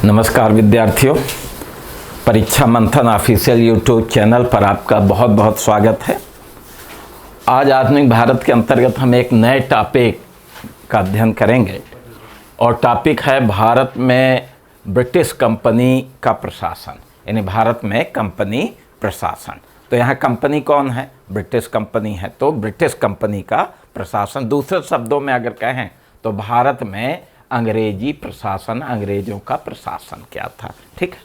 नमस्कार विद्यार्थियों, परीक्षा मंथन ऑफिशियल यूट्यूब चैनल पर आपका बहुत बहुत स्वागत है। आज आधुनिक भारत के अंतर्गत हम एक नए टॉपिक का अध्ययन करेंगे और टॉपिक है भारत में ब्रिटिश कंपनी का प्रशासन, यानी भारत में कंपनी प्रशासन। तो यहाँ कंपनी कौन है? ब्रिटिश कंपनी है। तो ब्रिटिश कंपनी का प्रशासन, दूसरे शब्दों में अगर कहें तो भारत में अंग्रेजी प्रशासन, अंग्रेजों का प्रशासन क्या था। ठीक है,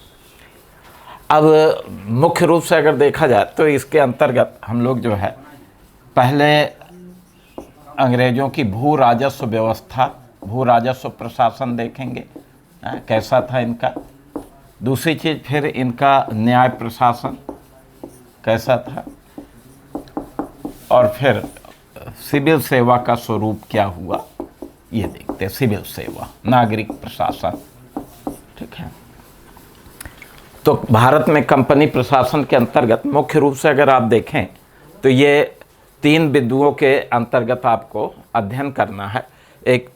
अब मुख्य रूप से अगर देखा जाए तो इसके अंतर्गत हम लोग जो है पहले अंग्रेजों की भू राजस्व व्यवस्था, भू राजस्व प्रशासन देखेंगे कैसा था इनका। दूसरी चीज़ फिर इनका न्याय प्रशासन कैसा था, और फिर सिविल सेवा का स्वरूप क्या हुआ ये देखते हैं। सिविल सेवा, नागरिक प्रशासन। ठीक है, तो भारत में कंपनी प्रशासन के अंतर्गत मुख्य रूप से अगर आप देखें तो ये तीन बिंदुओं के अंतर्गत आपको अध्ययन करना है। एक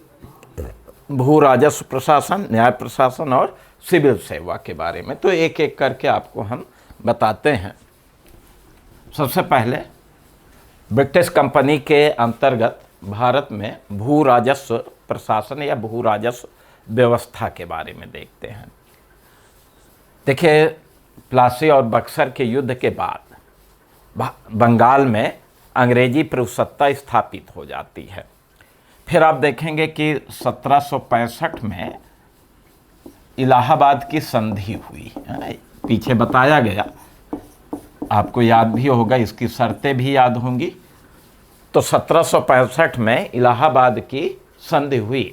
भू राजस्व प्रशासन, न्याय प्रशासन और सिविल सेवा के बारे में। तो एक एक करके आपको हम बताते हैं। सबसे पहले ब्रिटिश कंपनी के अंतर्गत भारत में भू राजस्व प्रशासन या भू राजस्व व्यवस्था के बारे में देखते हैं। देखिए, प्लासी और बक्सर के युद्ध के बाद बंगाल में अंग्रेजी प्रभुसत्ता स्थापित हो जाती है। फिर आप देखेंगे कि 1765 में इलाहाबाद की संधि हुई, पीछे बताया गया, आपको याद भी होगा, इसकी शर्तें भी याद होंगी। तो 1765 में इलाहाबाद की संधि हुई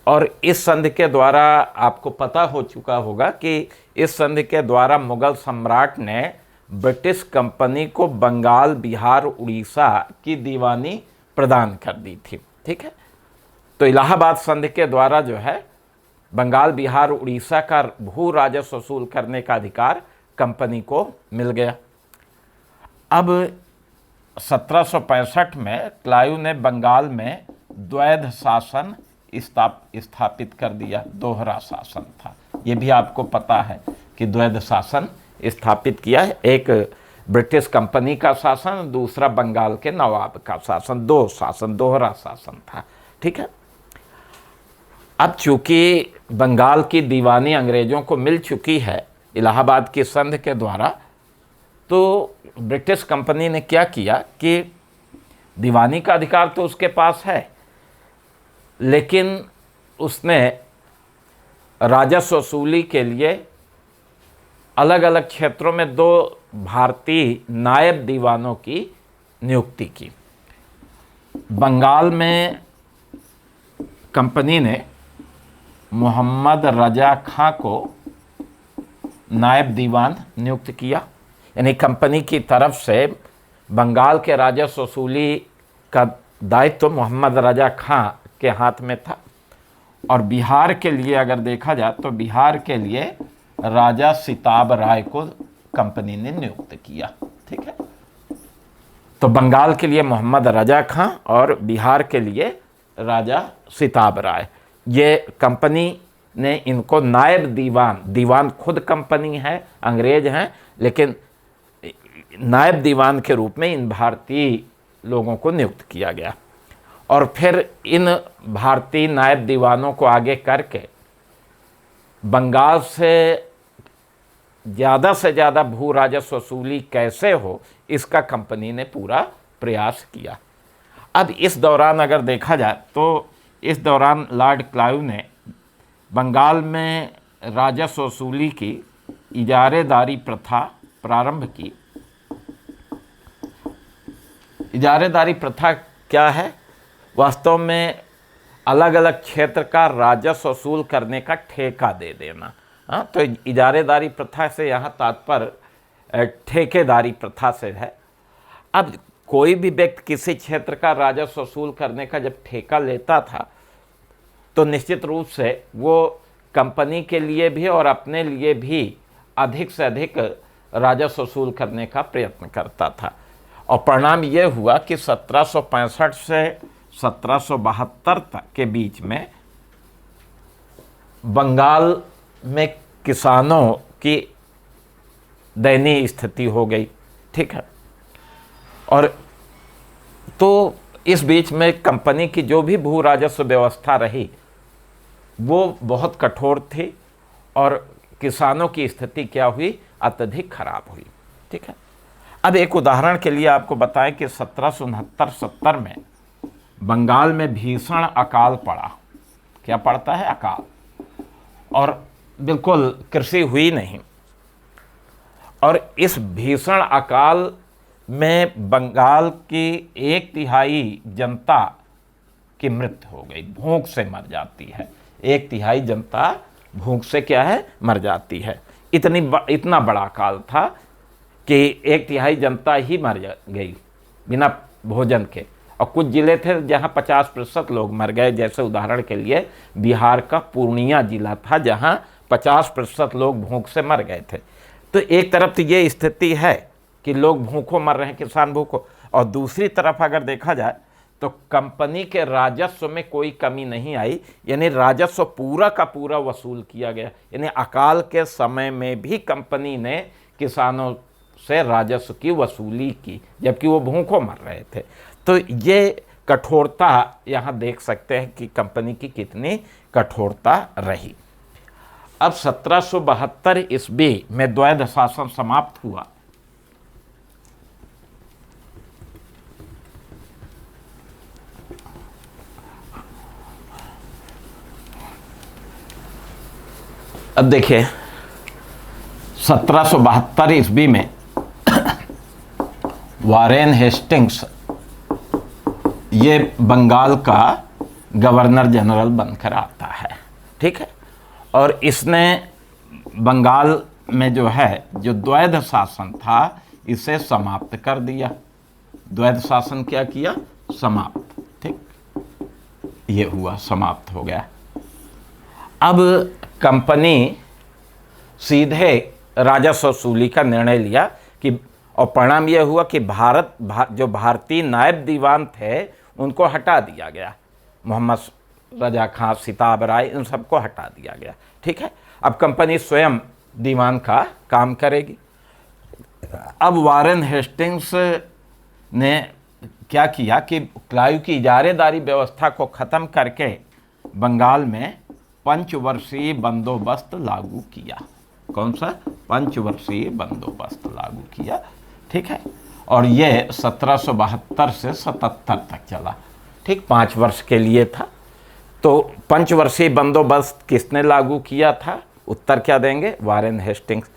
और इस संधि के द्वारा आपको पता हो चुका होगा कि इस संधि के द्वारा मुगल सम्राट ने ब्रिटिश कंपनी को बंगाल, बिहार, उड़ीसा की दीवानी प्रदान कर दी थी। ठीक है, तो इलाहाबाद संधि के द्वारा जो है बंगाल, बिहार, उड़ीसा का भू राजस्व वसूल करने का अधिकार कंपनी को मिल गया। अब 1765 में क्लाइव ने बंगाल में द्वैध शासन स्थापित कर दिया। दोहरा शासन था, ये भी आपको पता है कि द्वैध शासन स्थापित किया है। एक ब्रिटिश कंपनी का शासन, दूसरा बंगाल के नवाब का शासन। दो शासन, दोहरा शासन था। ठीक है, अब चूंकि बंगाल की दीवानी अंग्रेजों को मिल चुकी है इलाहाबाद की संधि के द्वारा, तो ब्रिटिश कंपनी ने क्या किया कि दीवानी का अधिकार तो उसके पास है, लेकिन उसने राजस्व वसूली के लिए अलग अलग क्षेत्रों में दो भारतीय नायब दीवानों की नियुक्ति की। बंगाल में कंपनी ने मोहम्मद रजा खां को नायब दीवान नियुक्त किया, यानी कंपनी की तरफ से बंगाल के राजस्व वसूली का दायित्व मोहम्मद रजा खां के हाथ में था। और बिहार के लिए अगर देखा जाए तो बिहार के लिए राजा सिताब राय को कंपनी ने नियुक्त किया। ठीक है, तो बंगाल के लिए मोहम्मद रजा खां और बिहार के लिए राजा सिताब राय, ये कंपनी ने इनको नायब दीवान खुद कंपनी है, अंग्रेज हैं, लेकिन नायब दीवान के रूप में इन भारतीय लोगों को नियुक्त किया गया। और फिर इन भारतीय नायब दीवानों को आगे करके बंगाल से ज़्यादा भू राजस्व वसूली कैसे हो, इसका कंपनी ने पूरा प्रयास किया। अब इस दौरान अगर देखा जाए तो इस दौरान लॉर्ड क्लाइव ने बंगाल में राजस्व वसूली की इजारेदारी प्रथा प्रारंभ की। इजारेदारी प्रथा क्या है? वास्तव में अलग अलग क्षेत्र का राजस्व वसूल करने का ठेका दे देना। तो इजारेदारी प्रथा से यहाँ तात्पर्य ठेकेदारी प्रथा से है। अब कोई भी व्यक्ति किसी क्षेत्र का राजस्व वसूल करने का जब ठेका लेता था तो निश्चित रूप से वो कंपनी के लिए भी और अपने लिए भी अधिक से अधिक राजस्व वसूल करने का प्रयत्न करता था। और परिणाम ये हुआ कि 1765 से 1772 तक के बीच में बंगाल में किसानों की दयनीय स्थिति हो गई, ठीक है। और तो इस बीच में कंपनी की जो भी भू राजस्व व्यवस्था रही वो बहुत कठोर थी और किसानों की स्थिति क्या हुई, अत्यधिक खराब हुई, ठीक है। अब एक उदाहरण के लिए आपको बताएं कि 1769-70 में बंगाल में भीषण अकाल पड़ा। क्या पड़ता है? अकाल। और बिल्कुल कृषि हुई नहीं, और इस भीषण अकाल में बंगाल की 1/3 जनता की मृत्यु हो गई, भूख से मर जाती है। 1/3 जनता भूख से क्या है, मर जाती है। इतना बड़ा अकाल था कि 1/3 जनता ही मर गई बिना भोजन के। और कुछ जिले थे जहां 50% लोग मर गए, जैसे उदाहरण के लिए बिहार का पूर्णिया जिला था जहां 50% लोग भूख से मर गए थे। तो एक तरफ तो ये स्थिति है कि लोग भूखों मर रहे हैं, किसान भूखों, और दूसरी तरफ अगर देखा जाए तो कंपनी के राजस्व में कोई कमी नहीं आई, यानी राजस्व पूरा का पूरा वसूल किया गया। यानी अकाल के समय में भी कंपनी ने किसानों से राजस्व की वसूली की, जबकि वो भूखों मर रहे थे। तो ये कठोरता यहाँ देख सकते हैं कि कंपनी की कितनी कठोरता रही। अब 1772 ईस्वी में द्वैध शासन समाप्त हुआ। अब देखिए 1772 ईस्वी में वारेन हेस्टिंग्स ये बंगाल का गवर्नर जनरल बनकर आता है, ठीक है। और इसने बंगाल में जो है जो द्वैध शासन था इसे समाप्त कर दिया। द्वैध शासन क्या किया? समाप्त, ठीक, ये हुआ, समाप्त हो गया। अब कंपनी सीधे राजस्व वसूली का निर्णय लिया कि, और परिणाम यह हुआ कि जो भारतीय नायब दीवान थे उनको हटा दिया गया। मोहम्मद रजा खां, सिताब राय, इन सबको हटा दिया गया, ठीक है। अब कंपनी स्वयं दीवान का काम करेगी। अब वारेन हेस्टिंग्स ने क्या किया कि क्लायू की इजारेदारी व्यवस्था को ख़त्म करके बंगाल में पंचवर्षीय बंदोबस्त लागू किया। कौन सा? पंचवर्षीय बंदोबस्त लागू किया, ठीक है। और ये 1772 से 77 तक चला, ठीक, 5 वर्ष के लिए था। तो पंचवर्षीय बंदोबस्त किसने लागू किया था? उत्तर क्या देंगे? Warren Hastings.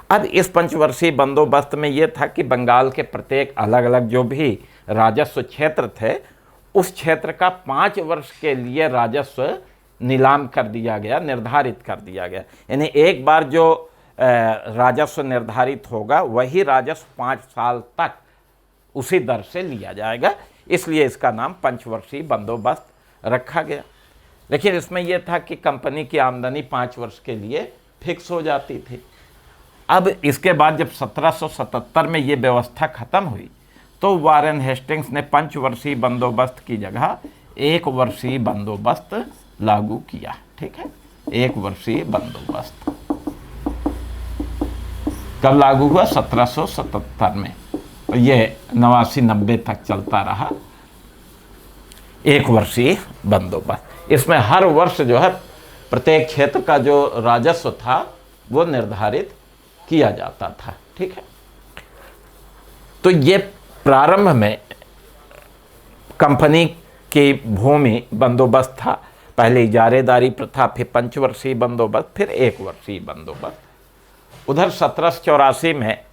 अब इस पंचवर्षीय बंदोबस्त में यह था कि बंगाल के प्रत्येक अलग अलग जो भी राजस्व क्षेत्र थे उस क्षेत्र का 5 वर्ष के लिए राजस्व नीलाम कर दिया गया, निर्धारित कर दिया गया। यानी एक बार जो राजस्व निर्धारित होगा वही राजस्व 5 साल तक उसी दर से लिया जाएगा, इसलिए इसका नाम पंचवर्षीय बंदोबस्त रखा गया। लेकिन इसमें यह था कि कंपनी की आमदनी 5 वर्ष के लिए फिक्स हो जाती थी। अब इसके बाद जब 1777 में ये व्यवस्था खत्म हुई तो वारेन हेस्टिंग्स ने पंचवर्षीय बंदोबस्त की जगह 1 वर्षीय बंदोबस्त लागू किया, ठीक है। 1 वर्षीय बंदोबस्त कब लागू हुआ? 1777 में। और ये 89-90 तक चलता रहा 1 वर्षीय बंदोबस्त। इसमें हर वर्ष जो है प्रत्येक क्षेत्र का जो राजस्व था वो निर्धारित किया जाता था, ठीक है। तो ये प्रारंभ में कंपनी की भूमि बंदोबस्त था। पहले इजारेदारी प्रथा, फिर पंचवर्षीय बंदोबस्त, फिर 1 वर्षीय बंदोबस्त। उधर 1784 में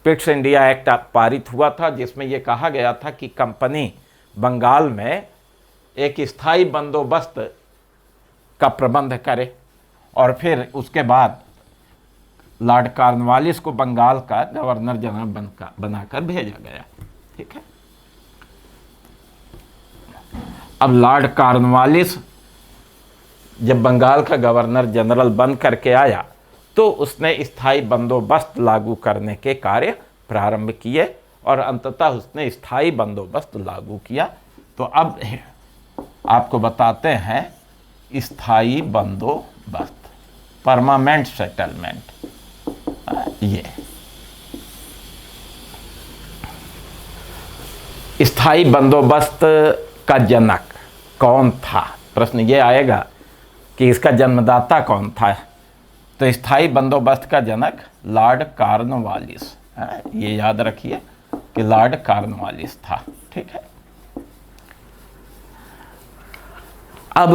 पिट्स इंडिया एक्ट पारित हुआ था जिसमें यह कहा गया था कि कंपनी बंगाल में एक स्थायी बंदोबस्त का प्रबंध करे। और फिर उसके बाद लॉर्ड कॉर्नवालिस को बंगाल का गवर्नर जनरल बनाकर भेजा गया, ठीक है। अब लॉर्ड कॉर्नवालिस जब बंगाल का गवर्नर जनरल बन करके आया तो उसने स्थायी बंदोबस्त लागू करने के कार्य प्रारंभ किए और अंततः उसने स्थायी बंदोबस्त लागू किया। तो अब आपको बताते हैं स्थायी बंदोबस्त। Permanent settlement. ये स्थायी बंदोबस्त का जनक कौन था, प्रश्न ये आएगा कि इसका जन्मदाता कौन था। तो स्थायी बंदोबस्त का जनक लॉर्ड कॉर्नवालिस, ये याद रखिए कि लॉर्ड कॉर्नवालिस था। ठीक है, अब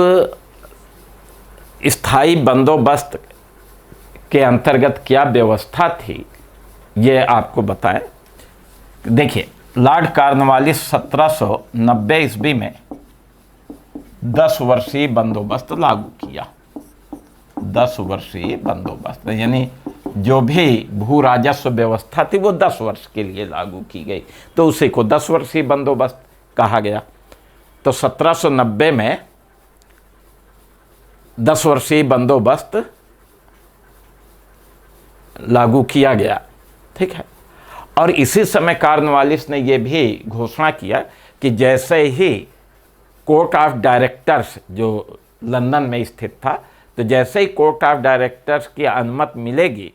स्थायी बंदोबस्त के अंतर्गत क्या व्यवस्था थी ये आपको बताएं। देखिए, लॉर्ड कॉर्नवालिस 1790 ईस्वी में 10 वर्षीय बंदोबस्त लागू किया। 10 वर्षीय बंदोबस्त यानी जो भी भू राजस्व व्यवस्था थी वो 10 वर्ष के लिए लागू की गई, तो उसी को 10 वर्षीय बंदोबस्त कहा गया। तो 1790 में 10 वर्षीय बंदोबस्त लागू किया गया। ठीक है, और इसी समय कॉर्नवालिस ने यह भी घोषणा किया कि जैसे ही कोर्ट ऑफ डायरेक्टर्स जो लंदन में स्थित था, तो जैसे ही कोर्ट ऑफ डायरेक्टर्स की अनुमति मिलेगी,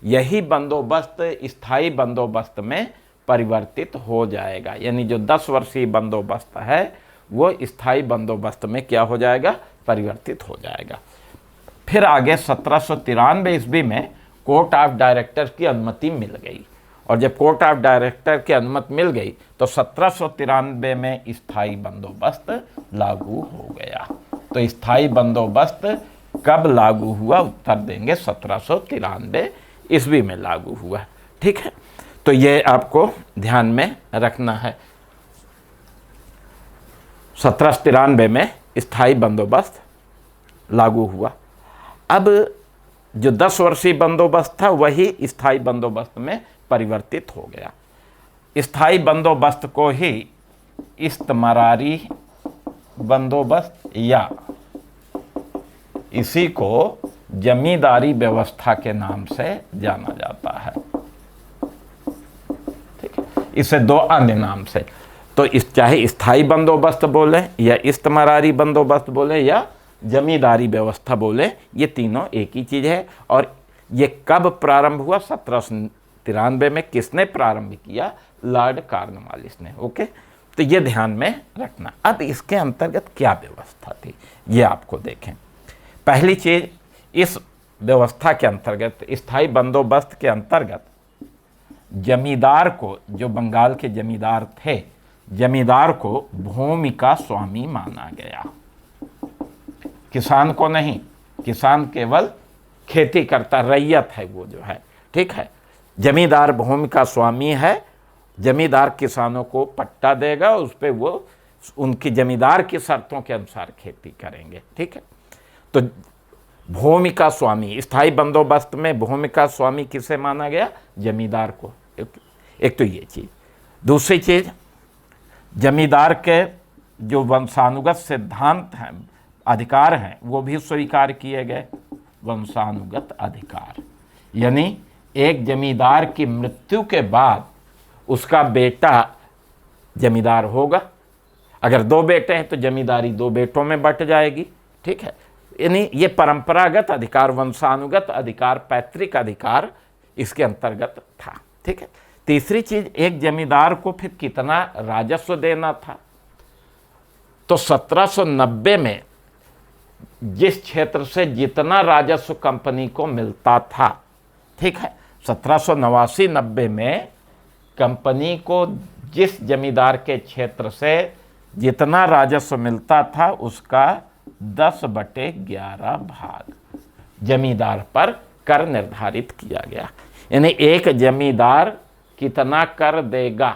यही बंदोबस्त स्थायी बंदोबस्त में परिवर्तित हो जाएगा। यानी जो 10 वर्षीय बंदोबस्त है वो स्थायी बंदोबस्त में क्या हो जाएगा, परिवर्तित हो जाएगा। फिर आगे 1793 ईस्वी में कोर्ट ऑफ डायरेक्टर की अनुमति मिल गई, और जब कोर्ट ऑफ डायरेक्टर की अनुमति मिल गई तो 1793 में स्थायी बंदोबस्त लागू हो गया। तो स्थायी बंदोबस्त कब लागू हुआ, उत्तर देंगे 1793 ईस्वी में लागू हुआ। ठीक है, तो ये आपको ध्यान में रखना है। 1793 में स्थायी बंदोबस्त लागू हुआ। अब जो 10 वर्षीय बंदोबस्त था वही स्थायी बंदोबस्त में परिवर्तित हो गया। स्थायी बंदोबस्त को ही इस्तमरारी बंदोबस्त या इसी को जमींदारी व्यवस्था के नाम से जाना जाता है। ठीक है, इसे 2 अन्य नाम से, तो इस चाहे स्थायी बंदोबस्त बोले या इस्तमरारी बंदोबस्त बोले या जमींदारी व्यवस्था बोले, ये तीनों एक ही चीज़ है। और ये कब प्रारंभ हुआ, 1793 में। किसने प्रारंभ किया, लॉर्ड कॉर्नवालिस ने। ओके, तो ये ध्यान में रखना। अब इसके अंतर्गत क्या व्यवस्था थी ये आपको देखें। पहली चीज, इस व्यवस्था के अंतर्गत, स्थायी बंदोबस्त के अंतर्गत जमींदार को, जो बंगाल के जमींदार थे, जमींदार को भूमि का स्वामी माना गया। किसान को नहीं, किसान केवल खेती करता, रैयत है वो जो है। ठीक है, जमींदार भूमि का स्वामी है। जमींदार किसानों को पट्टा देगा, उस पर वो उनकी जमींदार की शर्तों के अनुसार खेती करेंगे। ठीक है, तो भूमि का स्वामी, स्थायी बंदोबस्त में भूमि का स्वामी किसे माना गया, जमींदार को। एक तो ये चीज। दूसरी चीज, जमींदार के जो वंशानुगत सिद्धांत हैं, अधिकार हैं, वो भी स्वीकार किए गए। वंशानुगत अधिकार यानी एक जमींदार की मृत्यु के बाद उसका बेटा जमींदार होगा। अगर 2 बेटे हैं तो जमींदारी 2 बेटों में बंट जाएगी। ठीक है, यानी ये परंपरागत अधिकार, वंशानुगत अधिकार, पैतृक अधिकार इसके अंतर्गत था। ठीक है, तीसरी चीज, एक जमींदार को फिर कितना राजस्व देना था। तो 1790 में जिस क्षेत्र से जितना राजस्व कंपनी को मिलता था, ठीक है, 1789-90 में कंपनी को जिस जमींदार के क्षेत्र से जितना राजस्व मिलता था उसका 10/11 भाग जमींदार पर कर निर्धारित किया गया। यानी एक जमींदार कितना कर देगा,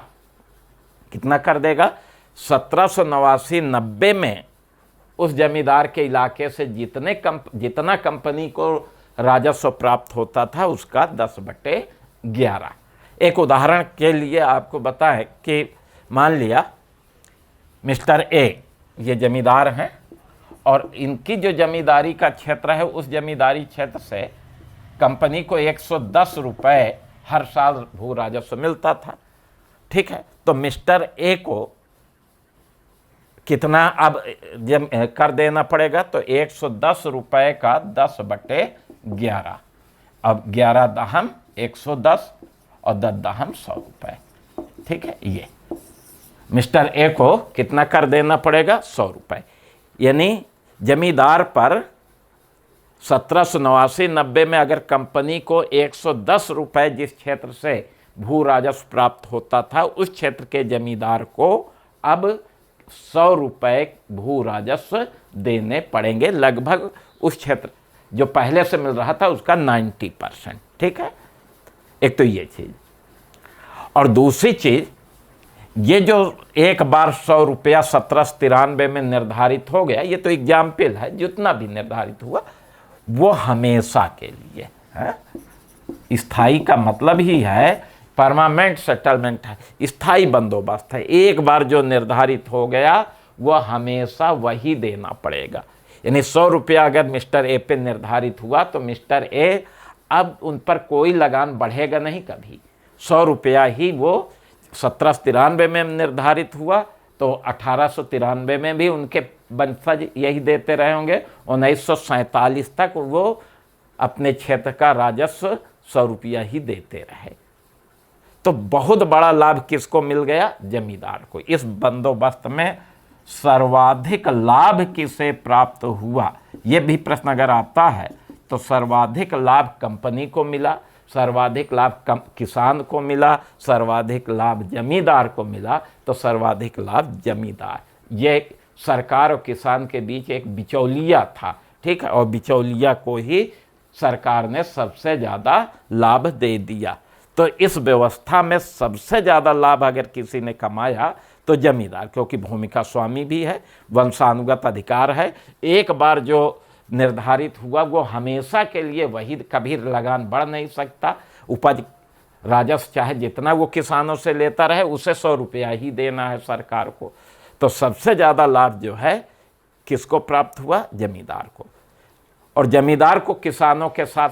कितना कर देगा, 1789-90 में उस जमींदार के इलाके से जितना कंपनी को राजस्व प्राप्त होता था उसका 10/11। एक उदाहरण के लिए आपको बताएं कि मान लिया मिस्टर ए ये जमींदार हैं और इनकी जो जमींदारी का क्षेत्र है उस जमींदारी क्षेत्र से कंपनी को 110 रुपये हर साल भू राजस्व मिलता था। ठीक है, तो मिस्टर ए को कितना अब कर देना पड़ेगा, तो 110 रुपये का 10/11 11। अब 11 दहम 110 और 10 दहम 100 रुपये। ठीक है, ये मिस्टर ए को कितना कर देना पड़ेगा? 100 रुपये। यानी जमींदार पर 1789-90 में अगर कंपनी को 110 रुपये जिस क्षेत्र से भू राजस्व प्राप्त होता था, उस क्षेत्र के जमींदार को अब 100 रुपये भू राजस्व देने पड़ेंगे, लगभग उस क्षेत्र जो पहले से मिल रहा था उसका 90%। ठीक है, एक तो ये चीज़। और दूसरी चीज़, ये जो एक बार 100 रुपया 1793 में निर्धारित हो गया, ये तो एग्जाम्पल है, जितना भी निर्धारित हुआ वो हमेशा के लिए है। स्थाई का मतलब ही है परमानेंट सेटलमेंट है, स्थाई बंदोबस्त है। एक बार जो निर्धारित हो गया वह हमेशा वही देना पड़ेगा। यानी 100 रुपया अगर मिस्टर ए पे निर्धारित हुआ तो मिस्टर ए अब उन पर कोई लगान बढ़ेगा नहीं कभी। 100 रुपया ही वो 1793 में निर्धारित हुआ तो 1893 में भी उनके वंशज यही देते रहे होंगे। 1947 तक वो अपने क्षेत्र का राजस्व 100 रुपया ही देते रहे। तो बहुत बड़ा लाभ किसको मिल गया? जमींदार को। इस बंदोबस्त में सर्वाधिक लाभ किसे प्राप्त हुआ? ये भी प्रश्न अगर आता है तो सर्वाधिक लाभ कंपनी को मिला, सर्वाधिक लाभ किसान को मिला, सर्वाधिक लाभ जमींदार को मिला। तो सर्वाधिक लाभ जमींदार, ये सरकार और किसान के बीच एक बिचौलिया था। ठीक है, और बिचौलिया को ही सरकार ने सबसे ज़्यादा लाभ दे दिया। तो इस व्यवस्था में सबसे ज़्यादा लाभ अगर किसी ने कमाया तो जमींदार, क्योंकि भूमि का स्वामी भी है, वंशानुगत अधिकार है। एक बार जो निर्धारित हुआ वो हमेशा के लिए वही, कभी लगान बढ़ नहीं सकता। उपज राजस्व चाहे जितना वो किसानों से लेता रहे उसे 100 रुपया ही देना है सरकार को। तो सबसे ज़्यादा लाभ जो है किसको प्राप्त हुआ? जमींदार को। और जमींदार को किसानों के साथ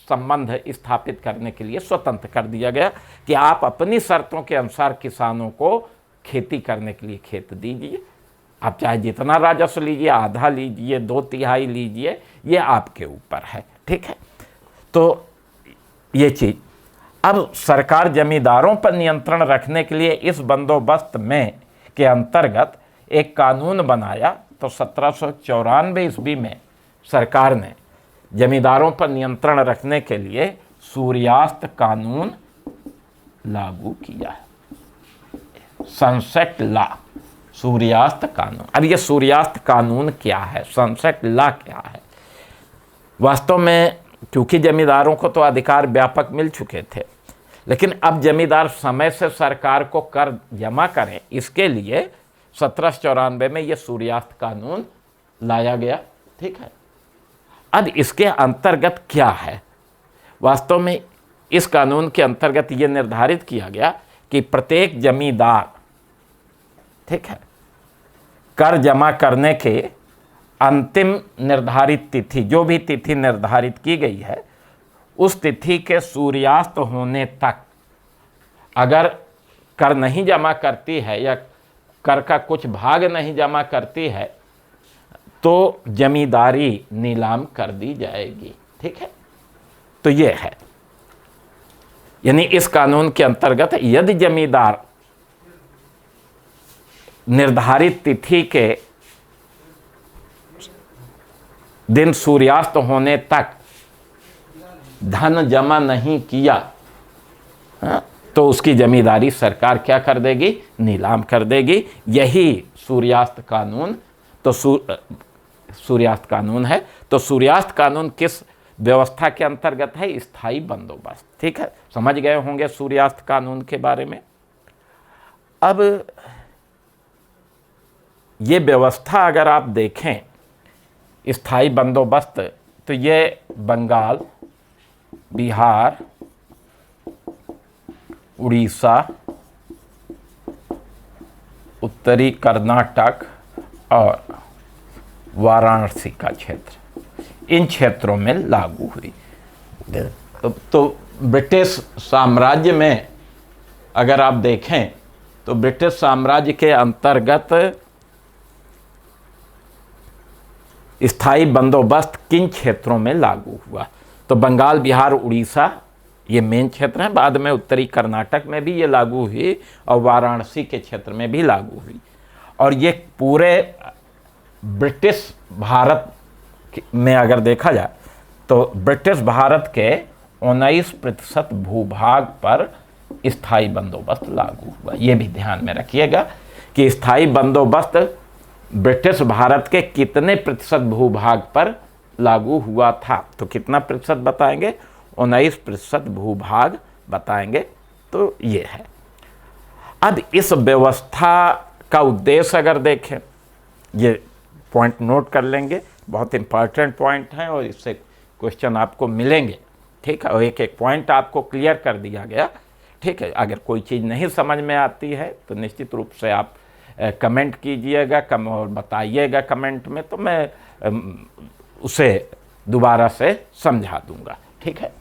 संबंध स्थापित करने के लिए स्वतंत्र कर दिया गया कि आप अपनी शर्तों के अनुसार किसानों को खेती करने के लिए खेत दीजिए। आप चाहे जितना राजस्व लीजिए, आधा लीजिए, 2/3 लीजिए, ये आपके ऊपर है। ठीक है, तो ये चीज़। अब सरकार जमींदारों पर नियंत्रण रखने के लिए इस बंदोबस्त में के अंतर्गत एक कानून बनाया। तो 1794 ईस्वी में सरकार ने जमींदारों पर नियंत्रण रखने के लिए सूर्यास्त कानून लागू किया। सनसेट लॉ, सूर्यास्त कानून। अब ये सूर्यास्त कानून क्या है, सनसेट लॉ क्या है? वास्तव में क्योंकि जमींदारों को तो अधिकार व्यापक मिल चुके थे, लेकिन अब जमींदार समय से सरकार को कर जमा करें, इसके लिए 1794 में ये सूर्यास्त कानून लाया गया। ठीक है, अब इसके अंतर्गत क्या है? वास्तव में इस कानून के अंतर्गत ये निर्धारित किया गया कि प्रत्येक जमींदार, ठीक है, कर जमा करने के अंतिम निर्धारित तिथि, जो भी तिथि निर्धारित की गई है, उस तिथि के सूर्यास्त होने तक अगर कर नहीं जमा करती है या कर का कुछ भाग नहीं जमा करती है तो जमींदारी नीलाम कर दी जाएगी। ठीक है, तो ये है। यानी इस कानून के अंतर्गत यदि जमींदार निर्धारित तिथि के दिन सूर्यास्त होने तक धन जमा नहीं किया, तो उसकी जमींदारी सरकार क्या कर देगी? नीलाम कर देगी। यही सूर्यास्त कानून, तो सूर्यास्त कानून है। तो सूर्यास्त कानून किस व्यवस्था के अंतर्गत है? स्थायी बंदोबस्त। ठीक है, समझ गए होंगे सूर्यास्त कानून के बारे में। अब ये व्यवस्था अगर आप देखें, स्थायी बंदोबस्त, तो ये बंगाल, बिहार, उड़ीसा, उत्तरी कर्नाटक और वाराणसी का क्षेत्र, इन क्षेत्रों में लागू हुई। तो ब्रिटिश साम्राज्य में अगर आप देखें तो ब्रिटिश साम्राज्य के अंतर्गत स्थायी बंदोबस्त किन क्षेत्रों में लागू हुआ? तो बंगाल, बिहार, उड़ीसा ये मेन क्षेत्र हैं। बाद में उत्तरी कर्नाटक में भी ये लागू हुई और वाराणसी के क्षेत्र में भी लागू हुई। और ये पूरे ब्रिटिश भारत में अगर देखा जाए तो ब्रिटिश भारत के 19% भूभाग पर स्थायी बंदोबस्त लागू हुआ। ये भी ध्यान में रखिएगा कि स्थायी बंदोबस्त ब्रिटिश भारत के कितने प्रतिशत भूभाग पर लागू हुआ था। तो कितना प्रतिशत बताएंगे? 19% भूभाग बताएंगे। तो ये है। अब इस व्यवस्था का उद्देश्य अगर देखें, ये पॉइंट नोट कर लेंगे, बहुत इंपॉर्टेंट पॉइंट है और इससे क्वेश्चन आपको मिलेंगे। ठीक है, और एक एक पॉइंट आपको क्लियर कर दिया गया। ठीक है, अगर कोई चीज़ नहीं समझ में आती है तो निश्चित रूप से आप कमेंट कीजिएगा, और बताइएगा कमेंट में, तो मैं उसे दोबारा से समझा दूंगा। ठीक है,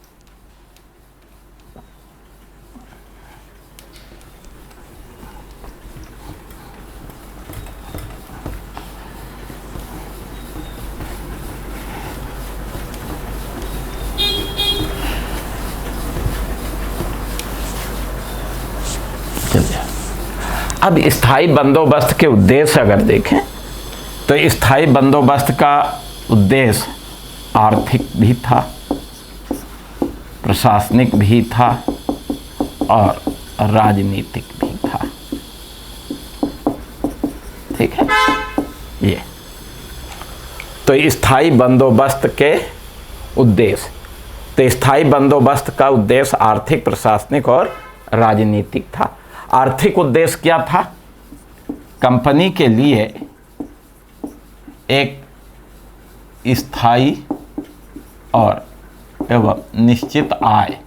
अब स्थायी बंदोबस्त के उद्देश्य अगर देखें तो स्थायी बंदोबस्त का उद्देश्य आर्थिक भी था, प्रशासनिक भी था और राजनीतिक भी था। ठीक है, ये तो स्थायी बंदोबस्त के उद्देश्य, तो स्थायी बंदोबस्त का उद्देश्य आर्थिक, प्रशासनिक और राजनीतिक था। आर्थिक उद्देश्य क्या था? कंपनी के लिए एक स्थायी और एवं निश्चित आय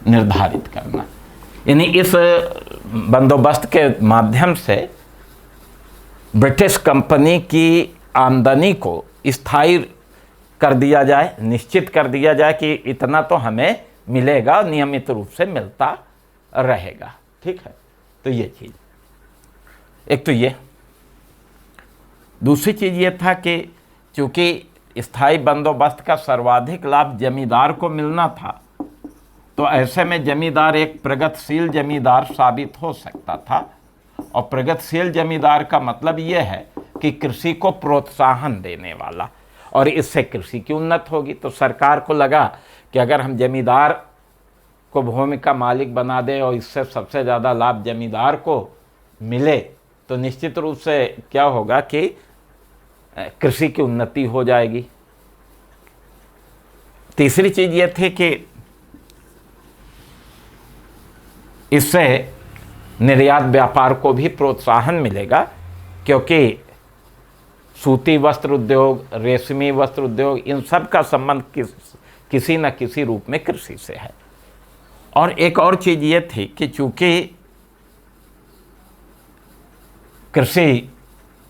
निर्धारित करना। यानी इस बंदोबस्त के माध्यम से ब्रिटिश कंपनी की आमदनी को स्थायी कर दिया जाए, निश्चित कर दिया जाए कि इतना तो हमें मिलेगा, नियमित रूप से मिलता रहेगा। ठीक है, तो ये चीज़ एक तो ये। दूसरी चीज़ ये था कि चूँकि स्थायी बंदोबस्त का सर्वाधिक लाभ जमींदार को मिलना था, तो ऐसे में जमींदार एक प्रगतिशील जमींदार साबित हो सकता था। और प्रगतिशील जमींदार का मतलब ये है कि कृषि को प्रोत्साहन देने वाला, और इससे कृषि की उन्नति होगी। तो सरकार को लगा कि अगर हम जमींदार को भूमि का मालिक बना दें और इससे सबसे ज़्यादा लाभ जमींदार को मिले, तो निश्चित रूप से क्या होगा कि कृषि की उन्नति हो जाएगी। तीसरी चीज़ ये थी कि इससे निर्यात व्यापार को भी प्रोत्साहन मिलेगा, क्योंकि सूती वस्त्र उद्योग, रेशमी वस्त्र उद्योग, इन सब का संबंध किसी न किसी रूप में कृषि से है। और एक और चीज़ ये थी कि चूँकि कृषि,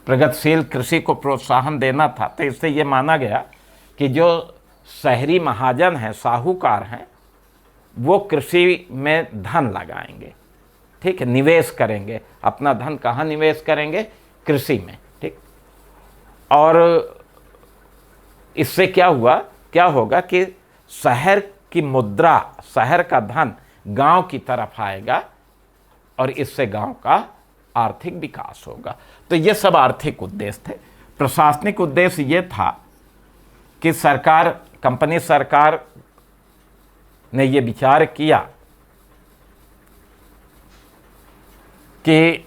प्रगतिशील कृषि को प्रोत्साहन देना था, तो इससे ये माना गया कि जो शहरी महाजन हैं, साहूकार हैं, वो कृषि में धन लगाएंगे। ठीक है, निवेश करेंगे। अपना धन कहाँ निवेश करेंगे? कृषि में। ठीक, और इससे क्या होगा कि शहर की मुद्रा, शहर का धन गांव की तरफ आएगा और इससे गांव का आर्थिक विकास होगा। तो ये सब आर्थिक उद्देश्य थे। प्रशासनिक उद्देश्य ये था कि कंपनी सरकार ने ये विचार किया कि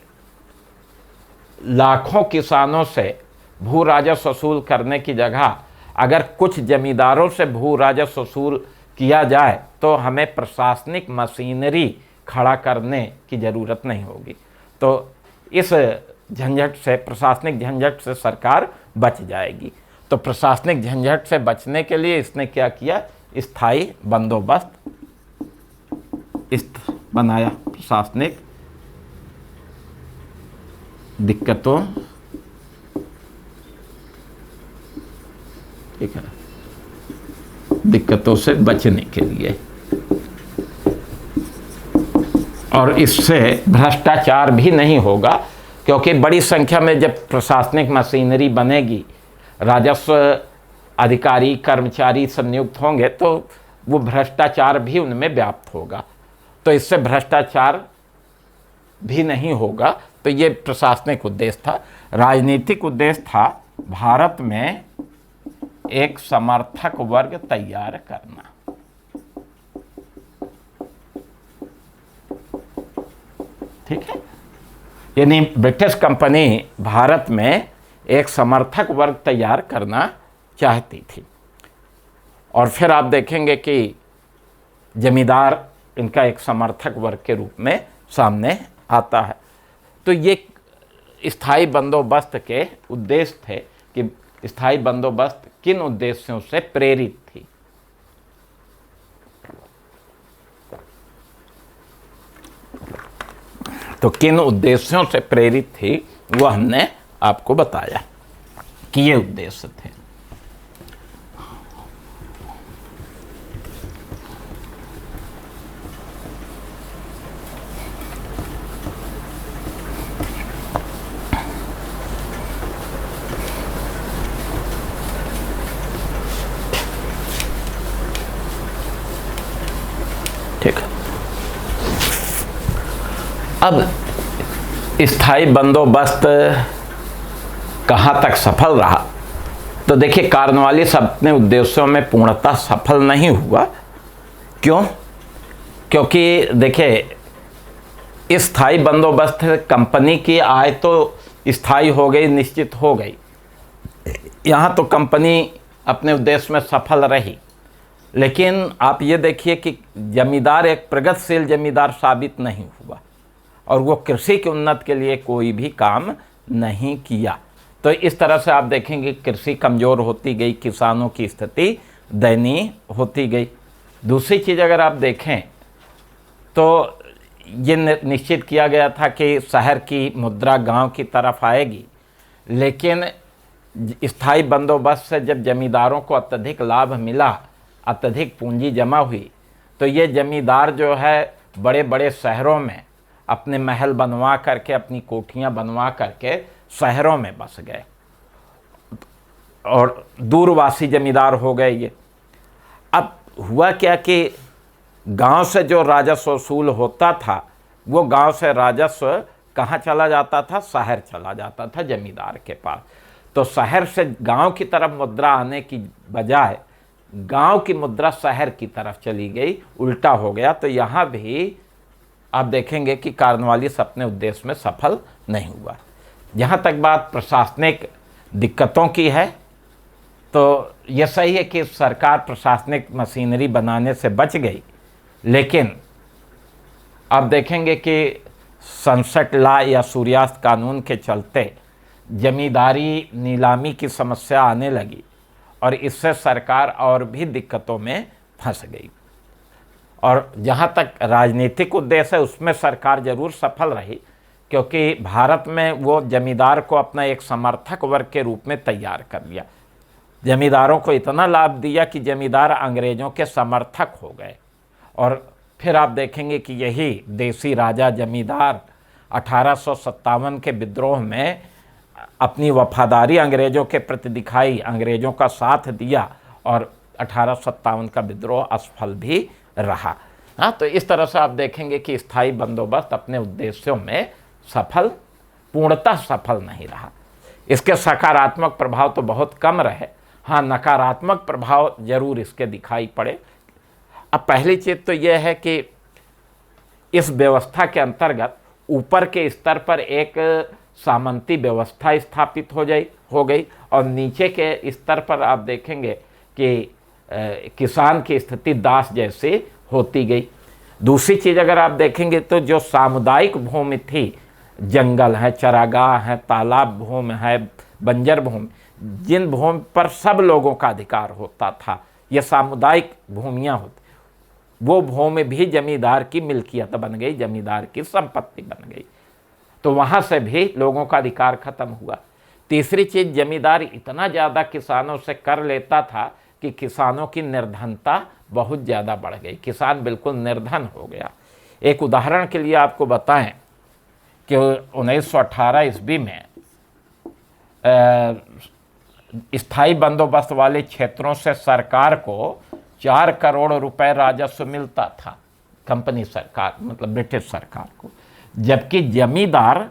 लाखों किसानों से भू राजस्व वसूल करने की जगह अगर कुछ जमींदारों से भू राजस्व वसूल किया जाए तो हमें प्रशासनिक मशीनरी खड़ा करने की ज़रूरत नहीं होगी। तो इस झंझट से, प्रशासनिक झंझट से सरकार बच जाएगी। तो प्रशासनिक झंझट से बचने के लिए इसने क्या किया? स्थायी बंदोबस्त बनाया। प्रशासनिक दिक्कतों, ठीक है, दिक्कतों से बचने के लिए, और इससे भ्रष्टाचार भी नहीं होगा, क्योंकि बड़ी संख्या में जब प्रशासनिक मशीनरी बनेगी, राजस्व अधिकारी कर्मचारी सब नियुक्त होंगे तो वो भ्रष्टाचार भी उनमें व्याप्त होगा, तो इससे भ्रष्टाचार भी नहीं होगा। तो ये प्रशासनिक उद्देश्य था। राजनीतिक उद्देश्य था भारत में एक समर्थक वर्ग तैयार करना। ठीक है, यानी ब्रिटिश कंपनी भारत में एक समर्थक वर्ग तैयार करना चाहती थी। और फिर आप देखेंगे कि जमींदार इनका एक समर्थक वर्ग के रूप में सामने आता है। तो ये स्थायी बंदोबस्त के उद्देश्य थे कि स्थायी बंदोबस्त किन उद्देश्यों से प्रेरित थी। तो किन उद्देश्यों से प्रेरित थी वो हमने आपको बताया कि ये उद्देश्य थे। ठीक है, अब स्थायी बंदोबस्त कहाँ तक सफल रहा, तो देखिए कॉर्नवालिस अपने उद्देश्यों में पूर्णतः सफल नहीं हुआ। क्यों? क्योंकि देखिए इस स्थायी बंदोबस्त कंपनी की आय तो स्थायी हो गई, निश्चित हो गई, यहाँ तो कंपनी अपने उद्देश्य में सफल रही, लेकिन आप ये देखिए कि जमींदार एक प्रगतिशील जमींदार साबित नहीं हुआ और वो कृषि के उन्नति के लिए कोई भी काम नहीं किया। तो इस तरह से आप देखेंगे कृषि कमज़ोर होती गई, किसानों की स्थिति दयनीय होती गई। दूसरी चीज़ अगर आप देखें तो ये निश्चित किया गया था कि शहर की मुद्रा गांव की तरफ आएगी, लेकिन स्थायी बंदोबस्त से जब जमींदारों को अत्यधिक लाभ मिला, अत्यधिक पूंजी जमा हुई, तो ये जमींदार जो है बड़े बड़े शहरों में अपने महल बनवा करके, अपनी कोठियां बनवा करके शहरों में बस गए और दूरवासी जमींदार हो गए ये। अब हुआ क्या कि गांव से जो राजस्व वसूल होता था वो गांव से राजस्व कहाँ चला जाता था? शहर चला जाता था जमींदार के पास। तो शहर से गांव की तरफ मुद्रा आने की बजाय गांव की मुद्रा शहर की तरफ चली गई, उल्टा हो गया। तो यहाँ भी आप देखेंगे कि कॉर्नवालिस अपने उद्देश्य में सफल नहीं हुआ। जहाँ तक बात प्रशासनिक दिक्कतों की है, तो यह सही है कि सरकार प्रशासनिक मशीनरी बनाने से बच गई, लेकिन आप देखेंगे कि सनसेट लॉ या सूर्यास्त कानून के चलते जमींदारी नीलामी की समस्या आने लगी और इससे सरकार और भी दिक्कतों में फंस गई। और जहाँ तक राजनीतिक उद्देश्य है उसमें सरकार जरूर सफल रही, क्योंकि भारत में वो जमींदार को अपना एक समर्थक वर्ग के रूप में तैयार कर लिया। जमींदारों को इतना लाभ दिया कि जमींदार अंग्रेज़ों के समर्थक हो गए। और फिर आप देखेंगे कि यही देसी राजा जमींदार 1857 के विद्रोह में अपनी वफादारी अंग्रेज़ों के प्रति दिखाई, अंग्रेज़ों का साथ दिया और 1857 का विद्रोह असफल भी रहा। हाँ, तो इस तरह से आप देखेंगे कि स्थायी बंदोबस्त अपने उद्देश्यों में पूर्णतः सफल नहीं रहा। इसके सकारात्मक प्रभाव तो बहुत कम रहे, हाँ नकारात्मक प्रभाव जरूर इसके दिखाई पड़े। अब पहली चीज़ तो यह है कि इस व्यवस्था के अंतर्गत ऊपर के स्तर पर एक सामंती व्यवस्था स्थापित हो गई और नीचे के स्तर पर आप देखेंगे कि किसान की स्थिति दास जैसे होती गई। दूसरी चीज़ अगर आप देखेंगे तो जो सामुदायिक भूमि थी, जंगल है, चरागाह है, तालाब भूमि है, बंजर भूमि, जिन भूमि पर सब लोगों का अधिकार होता था, ये सामुदायिक भूमियाँ होती, वो भूमि भी जमींदार की मिल्कियत बन गई, जमींदार की संपत्ति बन गई। तो वहाँ से भी लोगों का अधिकार खत्म हुआ। तीसरी चीज़, जमींदार इतना ज़्यादा किसानों से कर लेता था कि किसानों की निर्धनता बहुत ज़्यादा बढ़ गई, किसान बिल्कुल निर्धन हो गया। एक उदाहरण के लिए आपको बताएं कि 1918 ईस्वी में स्थायी बंदोबस्त वाले क्षेत्रों से सरकार को 4 करोड़ रुपए राजस्व मिलता था, कंपनी सरकार मतलब ब्रिटिश सरकार को, जबकि जमींदार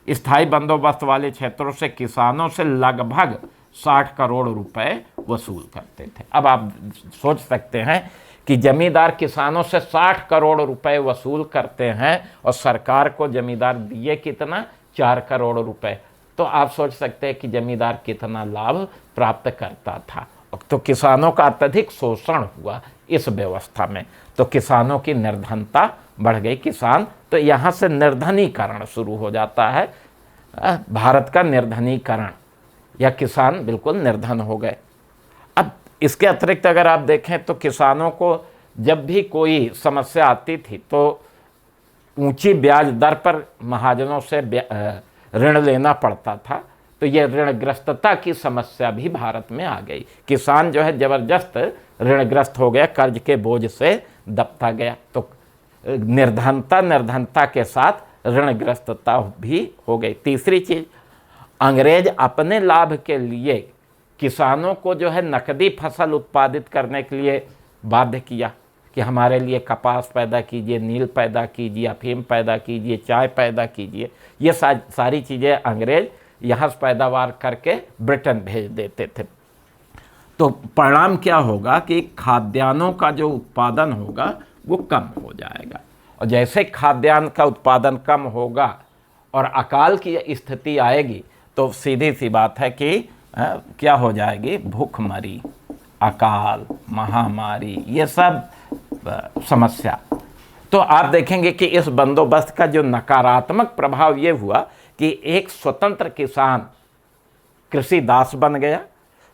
स्थायी बंदोबस्त वाले क्षेत्रों से किसानों से लगभग 60 करोड़ रुपए वसूल करते थे। अब आप सोच सकते हैं कि जमींदार किसानों से 60 करोड़ रुपए वसूल करते हैं और सरकार को जमींदार दिए कितना, 4 करोड़ रुपए। तो आप सोच सकते हैं कि जमींदार कितना लाभ प्राप्त करता था। तो किसानों का अत्यधिक शोषण हुआ इस व्यवस्था में, तो किसानों की निर्धनता बढ़ गई। किसान तो यहाँ से निर्धनीकरण शुरू हो जाता है, भारत का निर्धनीकरण, या किसान बिल्कुल निर्धन हो गए। अब इसके अतिरिक्त अगर आप देखें तो किसानों को जब भी कोई समस्या आती थी तो ऊंची ब्याज दर पर महाजनों से ऋण लेना पड़ता था, तो ये ऋणग्रस्तता की समस्या भी भारत में आ गई। किसान जो है जबरदस्त ऋणग्रस्त हो गया, कर्ज के बोझ से दबता गया। तो निर्धनता के साथ ऋणग्रस्तता भी हो गई। तीसरी चीज, अंग्रेज अपने लाभ के लिए किसानों को जो है नकदी फसल उत्पादित करने के लिए बाध्य किया कि हमारे लिए कपास पैदा कीजिए, नील पैदा कीजिए, अफीम पैदा कीजिए, चाय पैदा कीजिए। ये सारी चीज़ें अंग्रेज यहाँ से पैदावार करके ब्रिटेन भेज देते थे। तो परिणाम क्या होगा कि खाद्यान्नों का जो उत्पादन होगा वो कम हो जाएगा, और जैसे खाद्यान्न का उत्पादन कम होगा और अकाल की स्थिति आएगी तो सीधी सी बात है कि क्या हो जाएगी, भूखमरी, अकाल, महामारी, ये सब समस्या। तो आप देखेंगे कि इस बंदोबस्त का जो नकारात्मक प्रभाव ये हुआ कि एक स्वतंत्र किसान कृषि दास बन गया,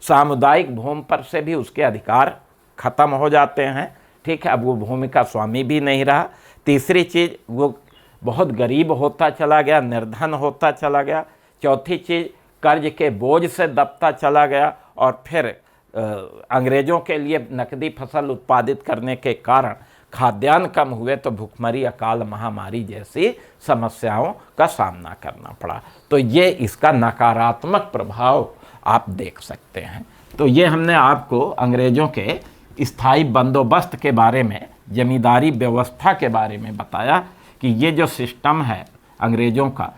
सामुदायिक भूमि पर से भी उसके अधिकार खत्म हो जाते हैं, ठीक है, अब वो भूमि का स्वामी भी नहीं रहा। तीसरी चीज़, वो बहुत गरीब होता चला गया, निर्धन होता चला गया। चौथी चीज़, कर्ज के बोझ से दबता चला गया, और फिर अंग्रेज़ों के लिए नकदी फसल उत्पादित करने के कारण खाद्यान्न कम हुए तो भूखमरी, अकाल, महामारी जैसी समस्याओं का सामना करना पड़ा। तो ये इसका नकारात्मक प्रभाव आप देख सकते हैं। तो ये हमने आपको अंग्रेज़ों के स्थायी बंदोबस्त के बारे में, जमींदारी व्यवस्था के बारे में बताया कि ये जो सिस्टम है अंग्रेज़ों का,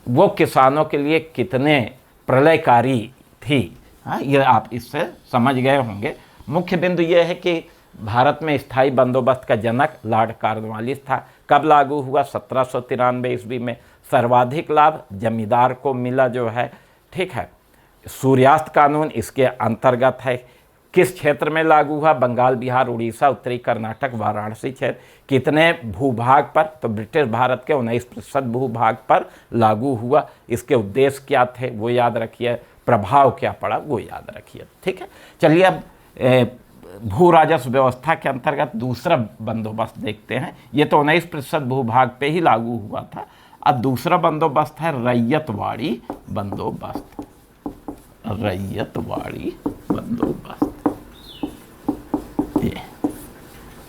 वो किसानों के लिए कितने प्रलयकारी थी। ये आप इससे समझ गए होंगे। मुख्य बिंदु ये है कि भारत में स्थायी बंदोबस्त का जनक लॉर्ड कॉर्नवालिस था। कब लागू हुआ? 1793 ईस्वी में। सर्वाधिक लाभ जमींदार को मिला जो है, ठीक है। सूर्यास्त कानून इसके अंतर्गत है। किस क्षेत्र में लागू हुआ? बंगाल, बिहार, उड़ीसा, उत्तरी कर्नाटक, वाराणसी क्षेत्र। कितने भूभाग पर? तो ब्रिटिश भारत के 19% भूभाग पर लागू हुआ। इसके उद्देश्य क्या थे वो याद रखिए, प्रभाव क्या पड़ा वो याद रखिए, ठीक है। चलिए अब भू राजस्व व्यवस्था के अंतर्गत दूसरा बंदोबस्त देखते हैं। ये तो 19% भूभाग पे ही लागू हुआ था। अब दूसरा बंदोबस्त है रैयतवाड़ी बंदोबस्त। रैयतवाड़ी बंदोबस्त,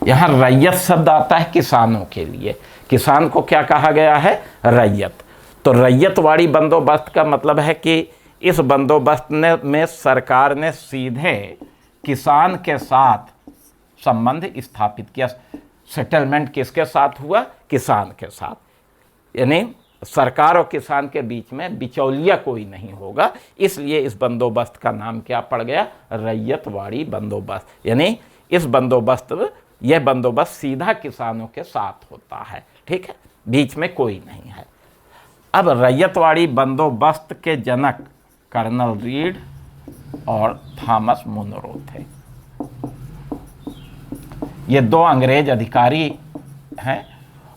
यहाँ रैयत शब्द आता है किसानों के लिए। किसान को क्या कहा गया है? रैयत। तो रैयतवाड़ी बंदोबस्त का मतलब है कि इस बंदोबस्त में सरकार ने सीधे किसान के साथ संबंध स्थापित किया। सेटलमेंट किसके साथ हुआ? किसान के साथ, यानी सरकार और किसान के बीच में बिचौलिया कोई नहीं होगा। इसलिए इस बंदोबस्त का नाम क्या पड़ गया? रैयतवाड़ी बंदोबस्त। यानी यह बंदोबस्त सीधा किसानों के साथ होता है, ठीक है, बीच में कोई नहीं है। अब रैयतवाड़ी बंदोबस्त के जनक कर्नल रीड और थॉमस मुनरो थे। ये दो अंग्रेज अधिकारी हैं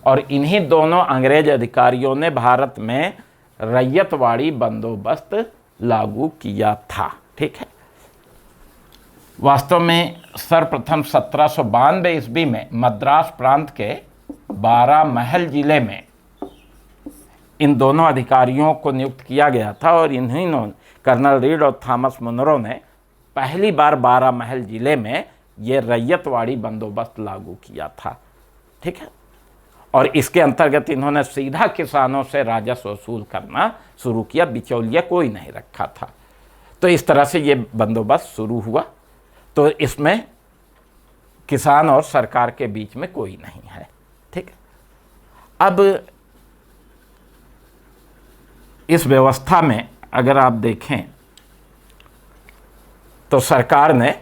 और इन्हीं दोनों अंग्रेज अधिकारियों ने भारत में रैयतवाड़ी बंदोबस्त लागू किया था, ठीक है। वास्तव में सर्वप्रथम 1792 ईस्वी में मद्रास प्रांत के बारामहल जिले में इन दोनों अधिकारियों को नियुक्त किया गया था और इन्हीं कर्नल रीड और थॉमस मुनरो ने पहली बार बारामहल जिले में ये रैयतवाड़ी बंदोबस्त लागू किया था, ठीक है। और इसके अंतर्गत इन्होंने सीधा किसानों से राजस्व वसूल करना शुरू किया, बिचौलिया कोई नहीं रखा था। तो तो इस तरह से ये बंदोबस्त शुरू हुआ। तो इसमें किसान और सरकार के बीच में कोई नहीं है। ठीक है, अब इस व्यवस्था में अगर आप देखें तो सरकार ने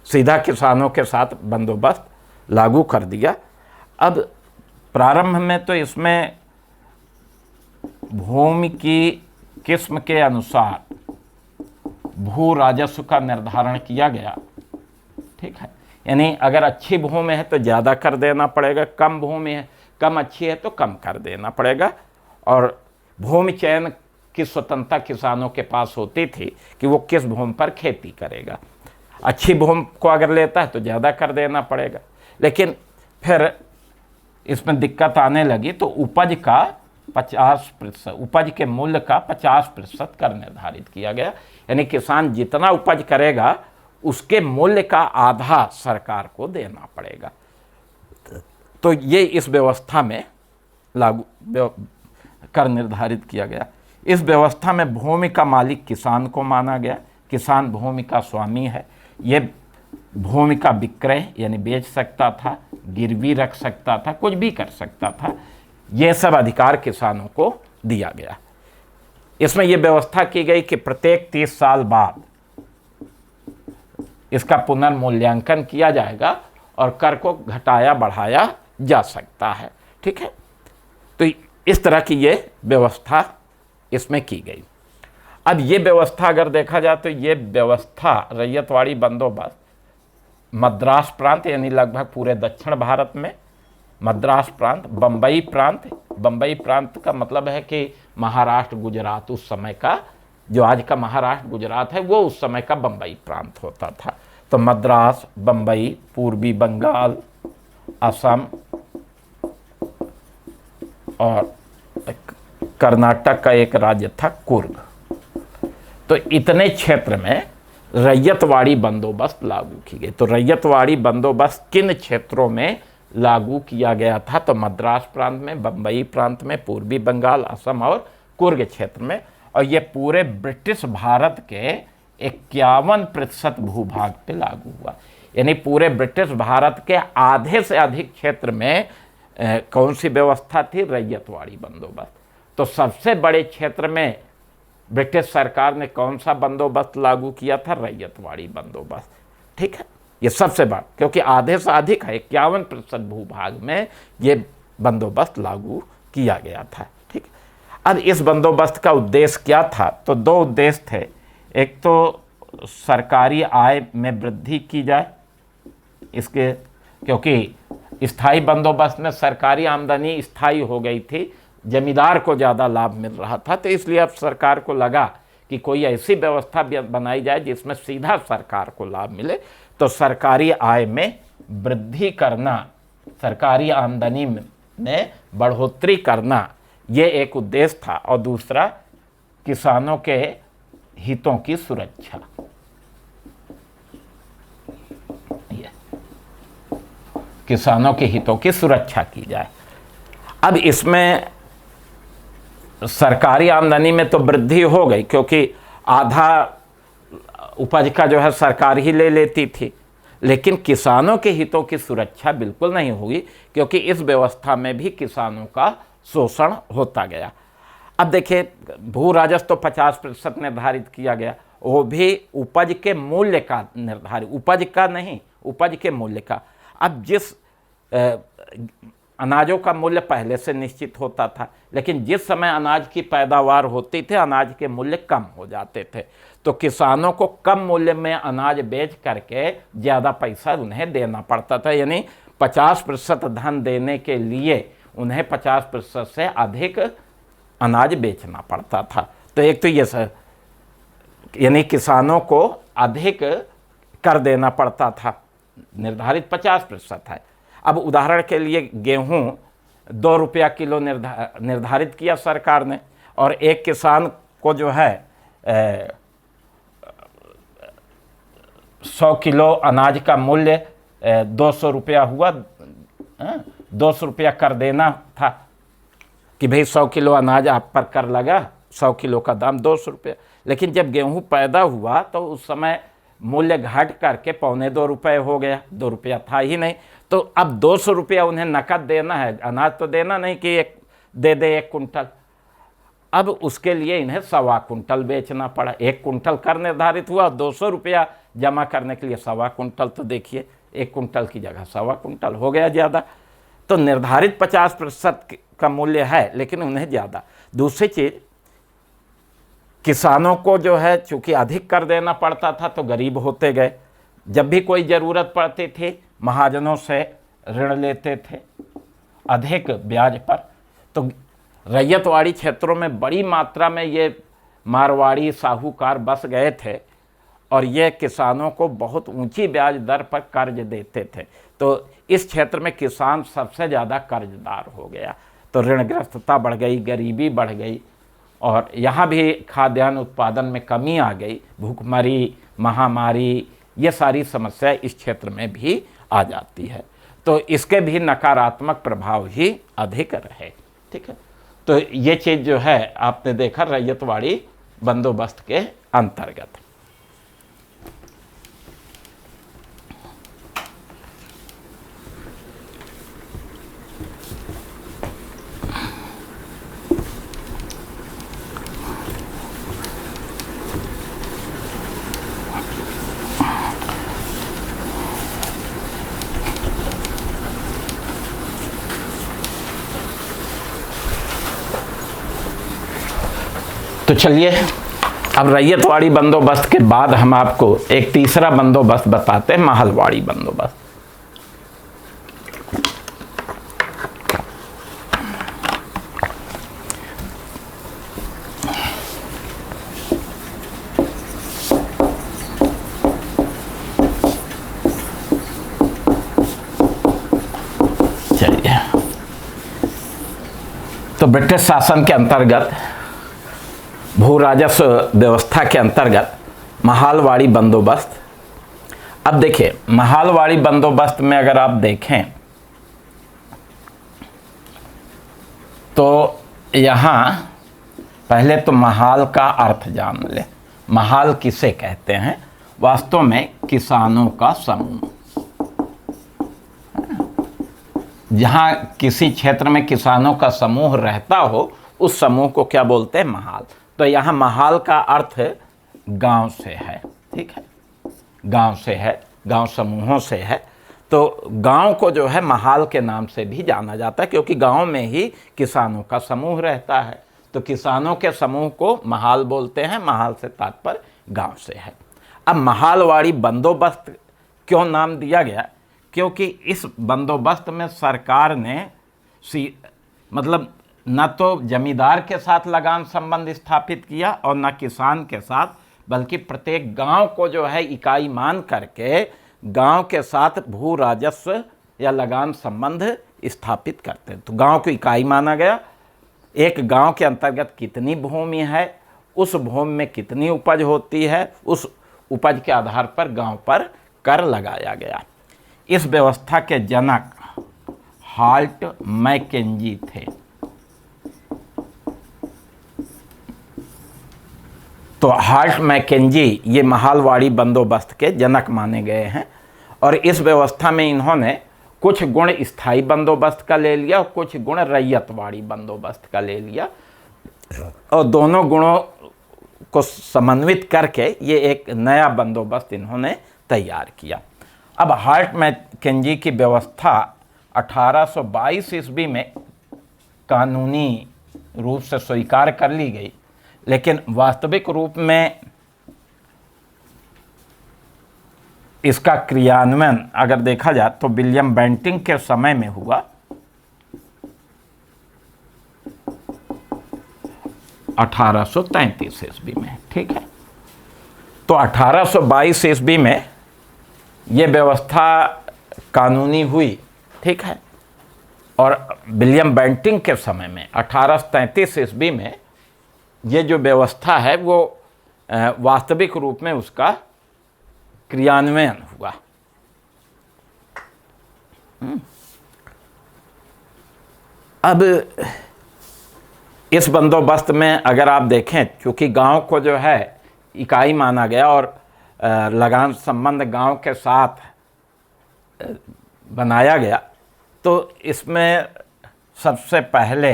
सीधा किसानों के साथ बंदोबस्त लागू कर दिया। अब प्रारंभ में तो इसमें भूमि की किस्म के अनुसार भू राजस्व का निर्धारण किया गया। ठीक है, यानी अगर अच्छी भूमि है तो ज़्यादा कर देना पड़ेगा, कम भूमि है, कम अच्छी है तो कम कर देना पड़ेगा। और भूमि चयन की स्वतंत्रता किसानों के पास होती थी कि वो किस भूमि पर खेती करेगा। अच्छी भूमि को अगर लेता है तो ज़्यादा कर देना पड़ेगा। लेकिन फिर इसमें दिक्कत आने लगी तो उपज का 50%, उपज के मूल्य का 50% कर निर्धारित किया गया। यानी किसान जितना उपज करेगा उसके मूल्य का आधा सरकार को देना पड़ेगा। तो ये इस व्यवस्था में लागू कर निर्धारित किया गया। इस व्यवस्था में भूमि का मालिक किसान को माना गया। किसान भूमि का स्वामी है। ये भूमि का विक्रय यानी बेच सकता था, गिरवी रख सकता था, कुछ भी कर सकता था। ये सब अधिकार किसानों को दिया गया। इसमें यह व्यवस्था की गई कि प्रत्येक 30 साल बाद इसका पुनर्मूल्यांकन किया जाएगा और कर को घटाया बढ़ाया जा सकता है। ठीक है, तो इस तरह की ये व्यवस्था इसमें की गई। अब ये व्यवस्था अगर देखा जाए तो ये व्यवस्था रैयतवाड़ी बंदोबस्त मद्रास प्रांत यानी लगभग पूरे दक्षिण भारत में, मद्रास प्रांत, बम्बई प्रांत, बम्बई प्रांत का मतलब है कि महाराष्ट्र गुजरात, उस समय का जो आज का महाराष्ट्र गुजरात है वो उस समय का बम्बई प्रांत होता था। तो मद्रास, बम्बई, पूर्वी बंगाल, असम और कर्नाटक का एक राज्य था कुर्ग। तो इतने क्षेत्र में रैयतवाड़ी बंदोबस्त लागू की गई। तो रैयतवाड़ी बंदोबस्त किन क्षेत्रों में लागू किया गया था? तो मद्रास प्रांत में, बम्बई प्रांत में, पूर्वी बंगाल, असम और कुर्ग क्षेत्र में। और ये पूरे ब्रिटिश भारत के 51% भूभाग पे लागू हुआ। यानी पूरे ब्रिटिश भारत के आधे से अधिक क्षेत्र में कौन सी व्यवस्था थी? रैयतवाड़ी बंदोबस्त। तो सबसे बड़े क्षेत्र में ब्रिटिश सरकार ने कौन सा बंदोबस्त लागू किया था? रैयतवाड़ी बंदोबस्त। ठीक है, ये सबसे बड़ा, क्योंकि आधे से अधिक है, 51% भूभाग में ये बंदोबस्त लागू किया गया था। ठीक, अब इस बंदोबस्त का उद्देश्य क्या था? तो दो उद्देश्य थे। एक तो सरकारी आय में वृद्धि की जाए, इसके क्योंकि स्थायी बंदोबस्त में सरकारी आमदनी स्थायी हो गई थी, जमींदार को ज़्यादा लाभ मिल रहा था। तो इसलिए अब सरकार को लगा कि कोई ऐसी व्यवस्था बनाई जाए जिसमें सीधा सरकार को लाभ मिले। तो सरकारी आय में वृद्धि करना, सरकारी आमदनी में बढ़ोतरी करना, ये एक उद्देश्य था। और दूसरा किसानों के हितों की सुरक्षा। किसानों के हितों की सुरक्षा की जाए। अब इसमें सरकारी आमदनी में तो वृद्धि हो गई, क्योंकि आधा उपज का जो है सरकार ही ले लेती थी। लेकिन किसानों के हितों की सुरक्षा बिल्कुल नहीं हुई, क्योंकि इस व्यवस्था में भी किसानों का शोषण होता गया। अब देखिए, भू राजस्व तो 50% निर्धारित किया गया, वो भी उपज के मूल्य का निर्धारित, उपज का नहीं, उपज के मूल्य का। अब जिस अनाजों का मूल्य पहले से निश्चित होता था, लेकिन जिस समय अनाज की पैदावार होती थी अनाज के मूल्य कम हो जाते थे। तो किसानों को कम मूल्य में अनाज बेच करके ज़्यादा पैसा उन्हें देना पड़ता था। यानी 50% धन देने के लिए उन्हें 50% से अधिक अनाज बेचना पड़ता था। तो एक तो ये सर, यानी किसानों को अधिक कर देना पड़ता था, निर्धारित 50% है। अब उदाहरण के लिए गेहूं 2 रुपया किलो निर्धारित किया सरकार ने, और एक किसान को जो है 100 किलो अनाज का मूल्य 200 रुपया हुआ, 200 रुपया कर देना था कि भाई 100 किलो अनाज आप पर कर लगा 100 किलो का दाम 200 रुपये। लेकिन जब गेहूं पैदा हुआ तो उस समय मूल्य घट करके 1.25 रुपये हो गया, 2 रुपया था ही नहीं। तो अब 200 रुपया उन्हें नकद देना है, अनाज तो देना नहीं कि एक दे दे 1 कुंटल। अब उसके लिए इन्हें 1.25 कुंटल बेचना पड़ा। 1 कुंटल कर निर्धारित हुआ, 200 रुपया जमा करने के लिए 1.25 कुंटल, तो देखिए 1 कुंटल की जगह 1.25 कुंटल हो गया ज़्यादा। तो निर्धारित 50% का मूल्य है, लेकिन उन्हें ज़्यादा। दूसरी चीज़, किसानों को जो है चूँकि अधिक कर देना पड़ता था तो गरीब होते गए। जब भी कोई ज़रूरत पड़ती थी महाजनों से ऋण लेते थे अधिक ब्याज पर। तो रैयतवाड़ी क्षेत्रों में बड़ी मात्रा में ये मारवाड़ी साहूकार बस गए थे और ये किसानों को बहुत ऊंची ब्याज दर पर कर्ज देते थे। तो इस क्षेत्र में किसान सबसे ज़्यादा कर्जदार हो गया, तो ऋणग्रस्तता बढ़ गई, गरीबी बढ़ गई और यहाँ भी खाद्यान्न उत्पादन में कमी आ गई। भूखमरी, महामारी, ये सारी समस्या इस क्षेत्र में भी आ जाती है। तो इसके भी नकारात्मक प्रभाव ही अधिक रहे। ठीक है, तो ये चीज़ जो है आपने देखा रैयतवाड़ी बंदोबस्त के अंतर्गत। तो चलिए अब रैयतवाड़ी बंदोबस्त के बाद हम आपको एक तीसरा बंदोबस्त बताते हैं, महलवाड़ी बंदोबस्त। चलिए, तो ब्रिटिश शासन के अंतर्गत भू राजस्व व्यवस्था के अंतर्गत महलवाड़ी बंदोबस्त। अब देखिए, महलवाड़ी बंदोबस्त में अगर आप देखें तो यहाँ पहले तो महल का अर्थ जान लें। महल किसे कहते हैं? वास्तव में किसानों का समूह। जहाँ किसी क्षेत्र में किसानों का समूह रहता हो उस समूह को क्या बोलते हैं? महल। तो यहाँ महल का अर्थ गांव से है। ठीक है, गांव से है, गांव समूहों से है। तो गांव को जो है महल के नाम से भी जाना जाता है, क्योंकि गांव में ही किसानों का समूह रहता है। तो किसानों के समूह को महल बोलते हैं। महल से तात्पर्य गांव से है। अब महलवाड़ी बंदोबस्त क्यों नाम दिया गया? क्योंकि इस बंदोबस्त में सरकार ने मतलब न तो जमींदार के साथ लगान संबंध स्थापित किया और न किसान के साथ, बल्कि प्रत्येक गांव को जो है इकाई मान करके गांव के साथ भू राजस्व या लगान संबंध स्थापित करते हैं। तो गांव को इकाई माना गया। एक गांव के अंतर्गत कितनी भूमि है, उस भूमि में कितनी उपज होती है, उस उपज के आधार पर गांव पर कर लगाया गया। इस व्यवस्था के जनक हाल्ट मैकेंजी थे। तो हाल्ट मैकेंजी ये महलवाड़ी बंदोबस्त के जनक माने गए हैं और इस व्यवस्था में इन्होंने कुछ गुण स्थायी बंदोबस्त का ले लिया और कुछ गुण रैयतवाड़ी बंदोबस्त का ले लिया और दोनों गुणों को समन्वित करके ये एक नया बंदोबस्त इन्होंने तैयार किया। अब हाल्ट मैकेंजी की व्यवस्था 1822 ईस्वी में कानूनी रूप से स्वीकार कर ली गई, लेकिन वास्तविक रूप में इसका क्रियान्वयन अगर देखा जाए तो विलियम बेंटिंग के समय में हुआ। 1833 ईस्वी में। ठीक है, तो 1822 ईस्वी में ये व्यवस्था कानूनी हुई। ठीक है, और विलियम बेंटिंग के समय में 1833 ईस्वी में ये जो व्यवस्था है वो वास्तविक रूप में उसका क्रियान्वयन हुआ। अब इस बंदोबस्त में अगर आप देखें, क्योंकि गांव को जो है इकाई माना गया और लगान संबंध गांव के साथ बनाया गया, तो इसमें सबसे पहले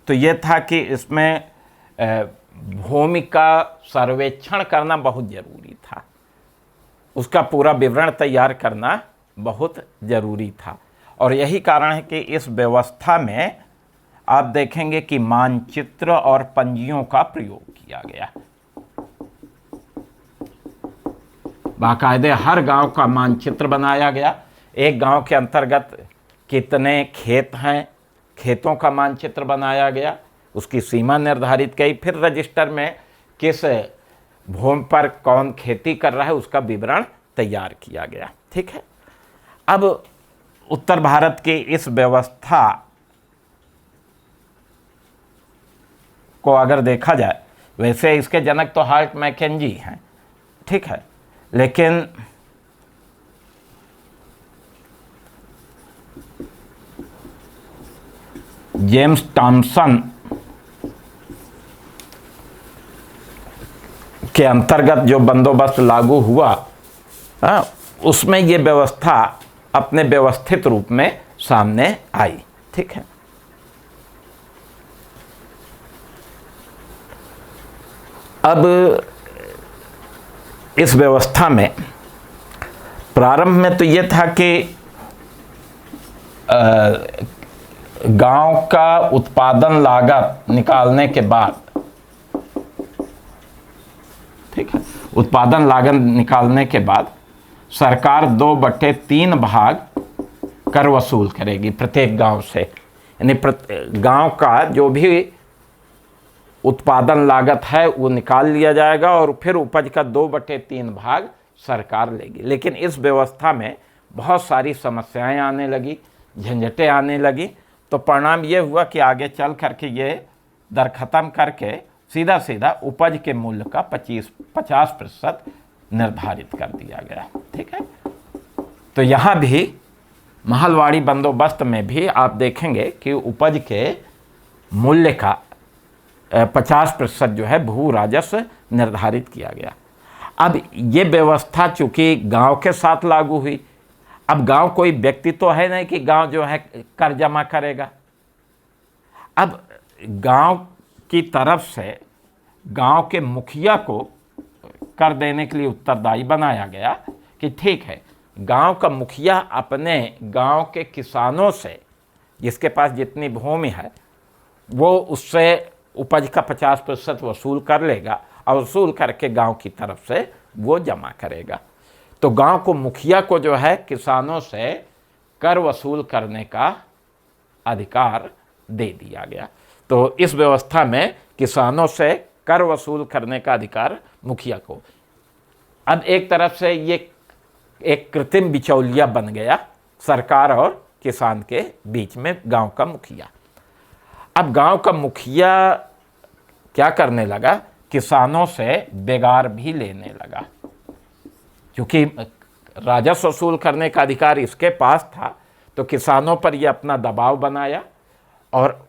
तो ये था कि इसमें भूमि का सर्वेक्षण करना बहुत ज़रूरी था, उसका पूरा विवरण तैयार करना बहुत ज़रूरी था। और यही कारण है कि इस व्यवस्था में आप देखेंगे कि मानचित्र और पंजियों का प्रयोग किया गया। बाकायदे हर गांव का मानचित्र बनाया गया। एक गांव के अंतर्गत कितने खेत हैं, खेतों का मानचित्र बनाया गया, उसकी सीमा निर्धारित की, फिर रजिस्टर में किस भूमि पर कौन खेती कर रहा है उसका विवरण तैयार किया गया। ठीक है। अब उत्तर भारत की इस व्यवस्था को अगर देखा जाए, वैसे इसके जनक तो हार्ट मैकेंजी हैं, ठीक है, लेकिन जेम्स टॉमसन के अंतर्गत जो बंदोबस्त लागू हुआ, उसमें ये व्यवस्था अपने व्यवस्थित रूप में सामने आई। ठीक है। अब इस व्यवस्था में प्रारंभ में तो ये था कि गांव का उत्पादन लागत निकालने के बाद, ठीक है, उत्पादन लागत निकालने के बाद सरकार 2/3 भाग कर वसूल करेगी प्रत्येक गांव से। यानी गांव का जो भी उत्पादन लागत है वो निकाल लिया जाएगा और फिर उपज का 2/3 भाग सरकार लेगी। लेकिन इस व्यवस्था में बहुत सारी समस्याएं आने लगी, झंझटें आने लगी, तो परिणाम ये हुआ कि आगे चल करके ये दर ख़त्म करके सीधा सीधा उपज के मूल्य का 50% निर्धारित कर दिया गया। ठीक है। तो यहाँ भी महलवाड़ी बंदोबस्त में भी आप देखेंगे कि उपज के मूल्य का 50% जो है भू राजस्व निर्धारित किया गया। अब ये व्यवस्था चूंकि गांव के साथ लागू हुई, अब गांव कोई व्यक्ति तो है नहीं कि गांव जो है कर जमा करेगा। अब गांव की तरफ से गांव के मुखिया को कर देने के लिए उत्तरदायी बनाया गया कि ठीक है, गांव का मुखिया अपने गांव के किसानों से, जिसके पास जितनी भूमि है, वो उससे उपज का 50% वसूल कर लेगा और वसूल करके गांव की तरफ से वो जमा करेगा। तो गांव को मुखिया को जो है किसानों से कर वसूल करने का अधिकार दे दिया गया। तो इस व्यवस्था में किसानों से कर वसूल करने का अधिकार मुखिया को। अब एक तरफ से ये एक कृत्रिम बिचौलिया बन गया सरकार और किसान के बीच में, गांव का मुखिया। अब गांव का मुखिया क्या करने लगा, किसानों से बेगार भी लेने लगा, क्योंकि राजस्व वसूल करने का अधिकार इसके पास था। तो किसानों पर यह अपना दबाव बनाया और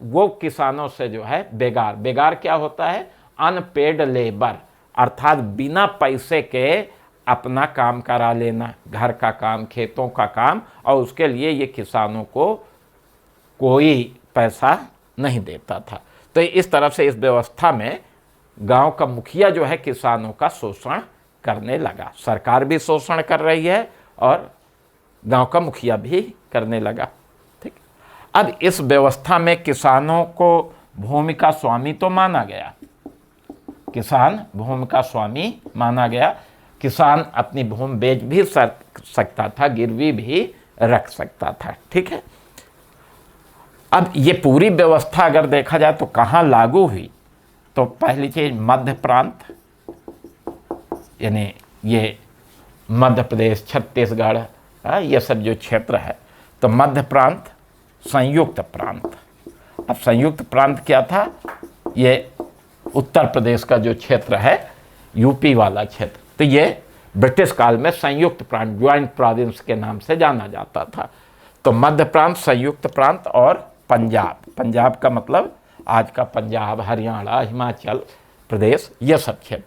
वो किसानों से जो है बेगार क्या होता है, अनपेड लेबर, अर्थात बिना पैसे के अपना काम करा लेना, घर का काम, खेतों का काम, और उसके लिए ये किसानों को कोई पैसा नहीं देता था। तो इस तरफ से इस व्यवस्था में गांव का मुखिया जो है किसानों का शोषण करने लगा। सरकार भी शोषण कर रही है और गांव का मुखिया भी करने लगा। ठीक। अब इस व्यवस्था में किसानों को भूमि का स्वामी तो माना गया, किसान भूमि का स्वामी माना गया। किसान अपनी भूमि बेच भी सकता था, गिरवी भी रख सकता था। ठीक है। अब ये पूरी व्यवस्था अगर देखा जाए तो कहाँ लागू हुई, तो पहली चीज मध्य प्रांत, यानी ये मध्य प्रदेश, छत्तीसगढ़, ये सब जो क्षेत्र है, तो मध्य प्रांत, संयुक्त प्रांत। अब संयुक्त प्रांत क्या था, ये उत्तर प्रदेश का जो क्षेत्र है, यूपी वाला क्षेत्र, तो ये ब्रिटिश काल में संयुक्त प्रांत, ज्वाइंट प्रोविंस के नाम से जाना जाता था। तो मध्य प्रांत, संयुक्त प्रांत और पंजाब, पंजाब का मतलब आज का पंजाब, हरियाणा, हिमाचल प्रदेश, ये सब क्षेत्र।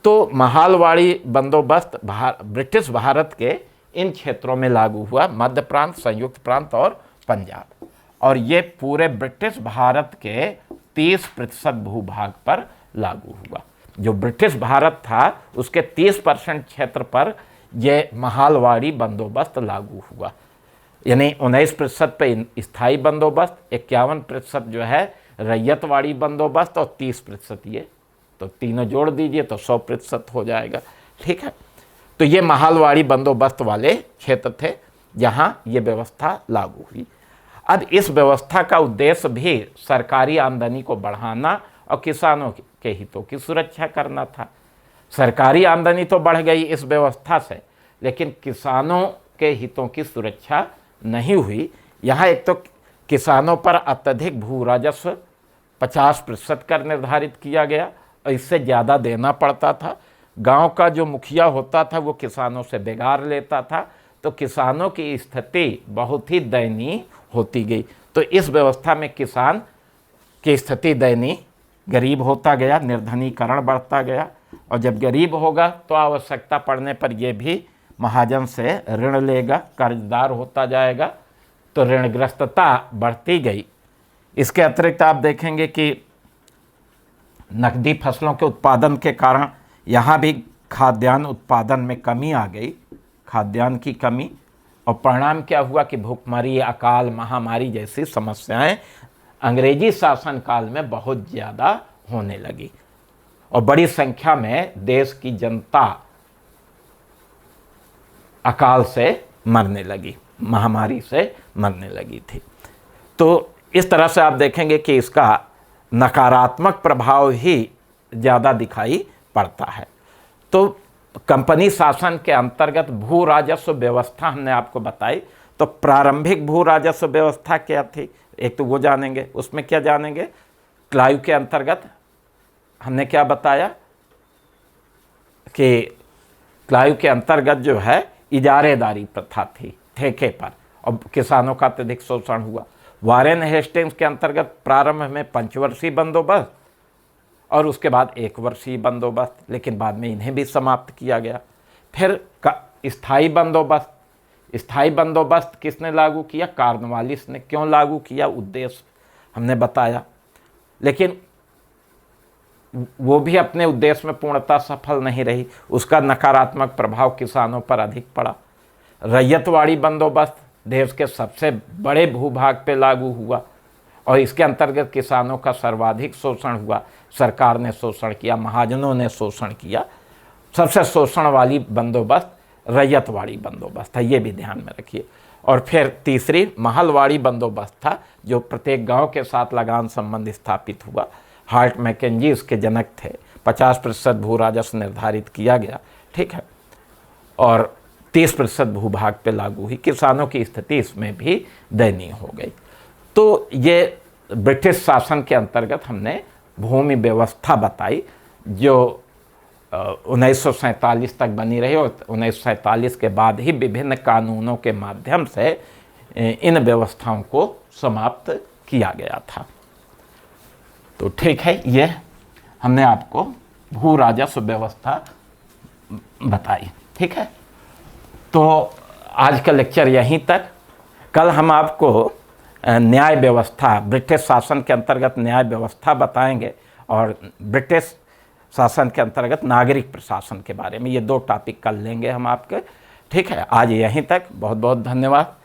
तो महालवाड़ी बंदोबस्त ब्रिटिश भारत के इन क्षेत्रों में लागू हुआ, मध्य प्रांत, संयुक्त प्रांत और पंजाब। और ये पूरे ब्रिटिश भारत के 30% भूभाग पर लागू हुआ। जो ब्रिटिश भारत था उसके 30% क्षेत्र पर यह महालवाड़ी बंदोबस्त लागू हुआ। यानी 19% पे स्थायी बंदोबस्त, 51% जो है रैयतवाड़ी बंदोबस्त और 30% ये, तो तीनों जोड़ दीजिए तो 100% हो जाएगा। ठीक है, तो ये महालवाड़ी बंदोबस्त वाले क्षेत्र थे जहां ये व्यवस्था लागू हुई। अब इस व्यवस्था का उद्देश्य भी सरकारी आमदनी को बढ़ाना और किसानों के हितों की सुरक्षा करना था। सरकारी आमदनी तो बढ़ गई इस व्यवस्था से, लेकिन किसानों के हितों की सुरक्षा नहीं हुई। यहाँ एक तो किसानों पर अत्यधिक भू राजस्व 50% कर निर्धारित किया गया और इससे ज़्यादा देना पड़ता था। गांव का जो मुखिया होता था वो किसानों से बेगार लेता था, तो किसानों की स्थिति बहुत ही दयनीय होती गई। तो इस व्यवस्था में किसान की स्थिति दयनीय, गरीब होता गया, निर्धनीकरण बढ़ता गया। और जब गरीब होगा तो आवश्यकता पड़ने पर यह भी महाजन से ऋण लेगा, कर्जदार होता जाएगा, तो ऋणग्रस्तता बढ़ती गई। इसके अतिरिक्त आप देखेंगे कि नकदी फसलों के उत्पादन के कारण यहाँ भी खाद्यान्न उत्पादन में कमी आ गई, खाद्यान्न की कमी। और परिणाम क्या हुआ कि भूखमरी, अकाल, महामारी जैसी समस्याएं अंग्रेजी शासन काल में बहुत ज़्यादा होने लगी और बड़ी संख्या में देश की जनता अकाल से मरने लगी, महामारी से मरने लगी थी। तो इस तरह से आप देखेंगे कि इसका नकारात्मक प्रभाव ही ज़्यादा दिखाई पड़ता है। तो कंपनी शासन के अंतर्गत भू राजस्व व्यवस्था हमने आपको बताई। तो प्रारंभिक भू राजस्व व्यवस्था क्या थी, एक तो वो जानेंगे। उसमें क्या जानेंगे, क्लाइव के अंतर्गत हमने क्या बताया कि क्लाइव के अंतर्गत जो है इजारेदारी प्रथा थी, ठेके पर, और किसानों का अत्यधिक शोषण हुआ। वारेन हेस्टिंग्स के अंतर्गत प्रारंभ में पंचवर्षीय बंदोबस्त और उसके बाद 1 वर्षीय बंदोबस्त, लेकिन बाद में इन्हें भी समाप्त किया गया। फिर स्थायी बंदोबस्त, स्थायी बंदोबस्त किसने लागू किया, कॉर्नवालिस ने। क्यों लागू किया, उद्देश्य हमने बताया, लेकिन वो भी अपने उद्देश्य में पूर्णतः सफल नहीं रही। उसका नकारात्मक प्रभाव किसानों पर अधिक पड़ा। रैयतवाड़ी बंदोबस्त देश के सबसे बड़े भूभाग पे लागू हुआ और इसके अंतर्गत किसानों का सर्वाधिक शोषण हुआ। सरकार ने शोषण किया, महाजनों ने शोषण किया। सबसे शोषण वाली बंदोबस्त रैयतवाड़ी बंदोबस्त है, ये भी ध्यान में रखिए। और फिर तीसरी महलवाड़ी बंदोबस्त था, जो प्रत्येक गांव के साथ लगान संबंध स्थापित हुआ। हार्ट मैकेंजी इसके जनक थे। 50% भू राजस्व निर्धारित किया गया, ठीक है, और 30% भूभाग पे लागू हुई। किसानों की स्थिति इसमें भी दयनीय हो गई। तो ये ब्रिटिश शासन के अंतर्गत हमने भूमि व्यवस्था बताई, जो 1947 तक बनी रही और 1947 के बाद ही विभिन्न कानूनों के माध्यम से इन व्यवस्थाओं को समाप्त किया गया था। तो ठीक है, ये हमने आपको भू राजस्व व्यवस्था बताई, ठीक है। तो आज का लेक्चर यहीं तक। कल हम आपको न्याय व्यवस्था, ब्रिटिश शासन के अंतर्गत न्याय व्यवस्था बताएंगे और ब्रिटिश शासन के अंतर्गत नागरिक प्रशासन के बारे में। ये 2 टॉपिक कल लेंगे हम आपके, ठीक है। आज यहीं तक, बहुत बहुत धन्यवाद।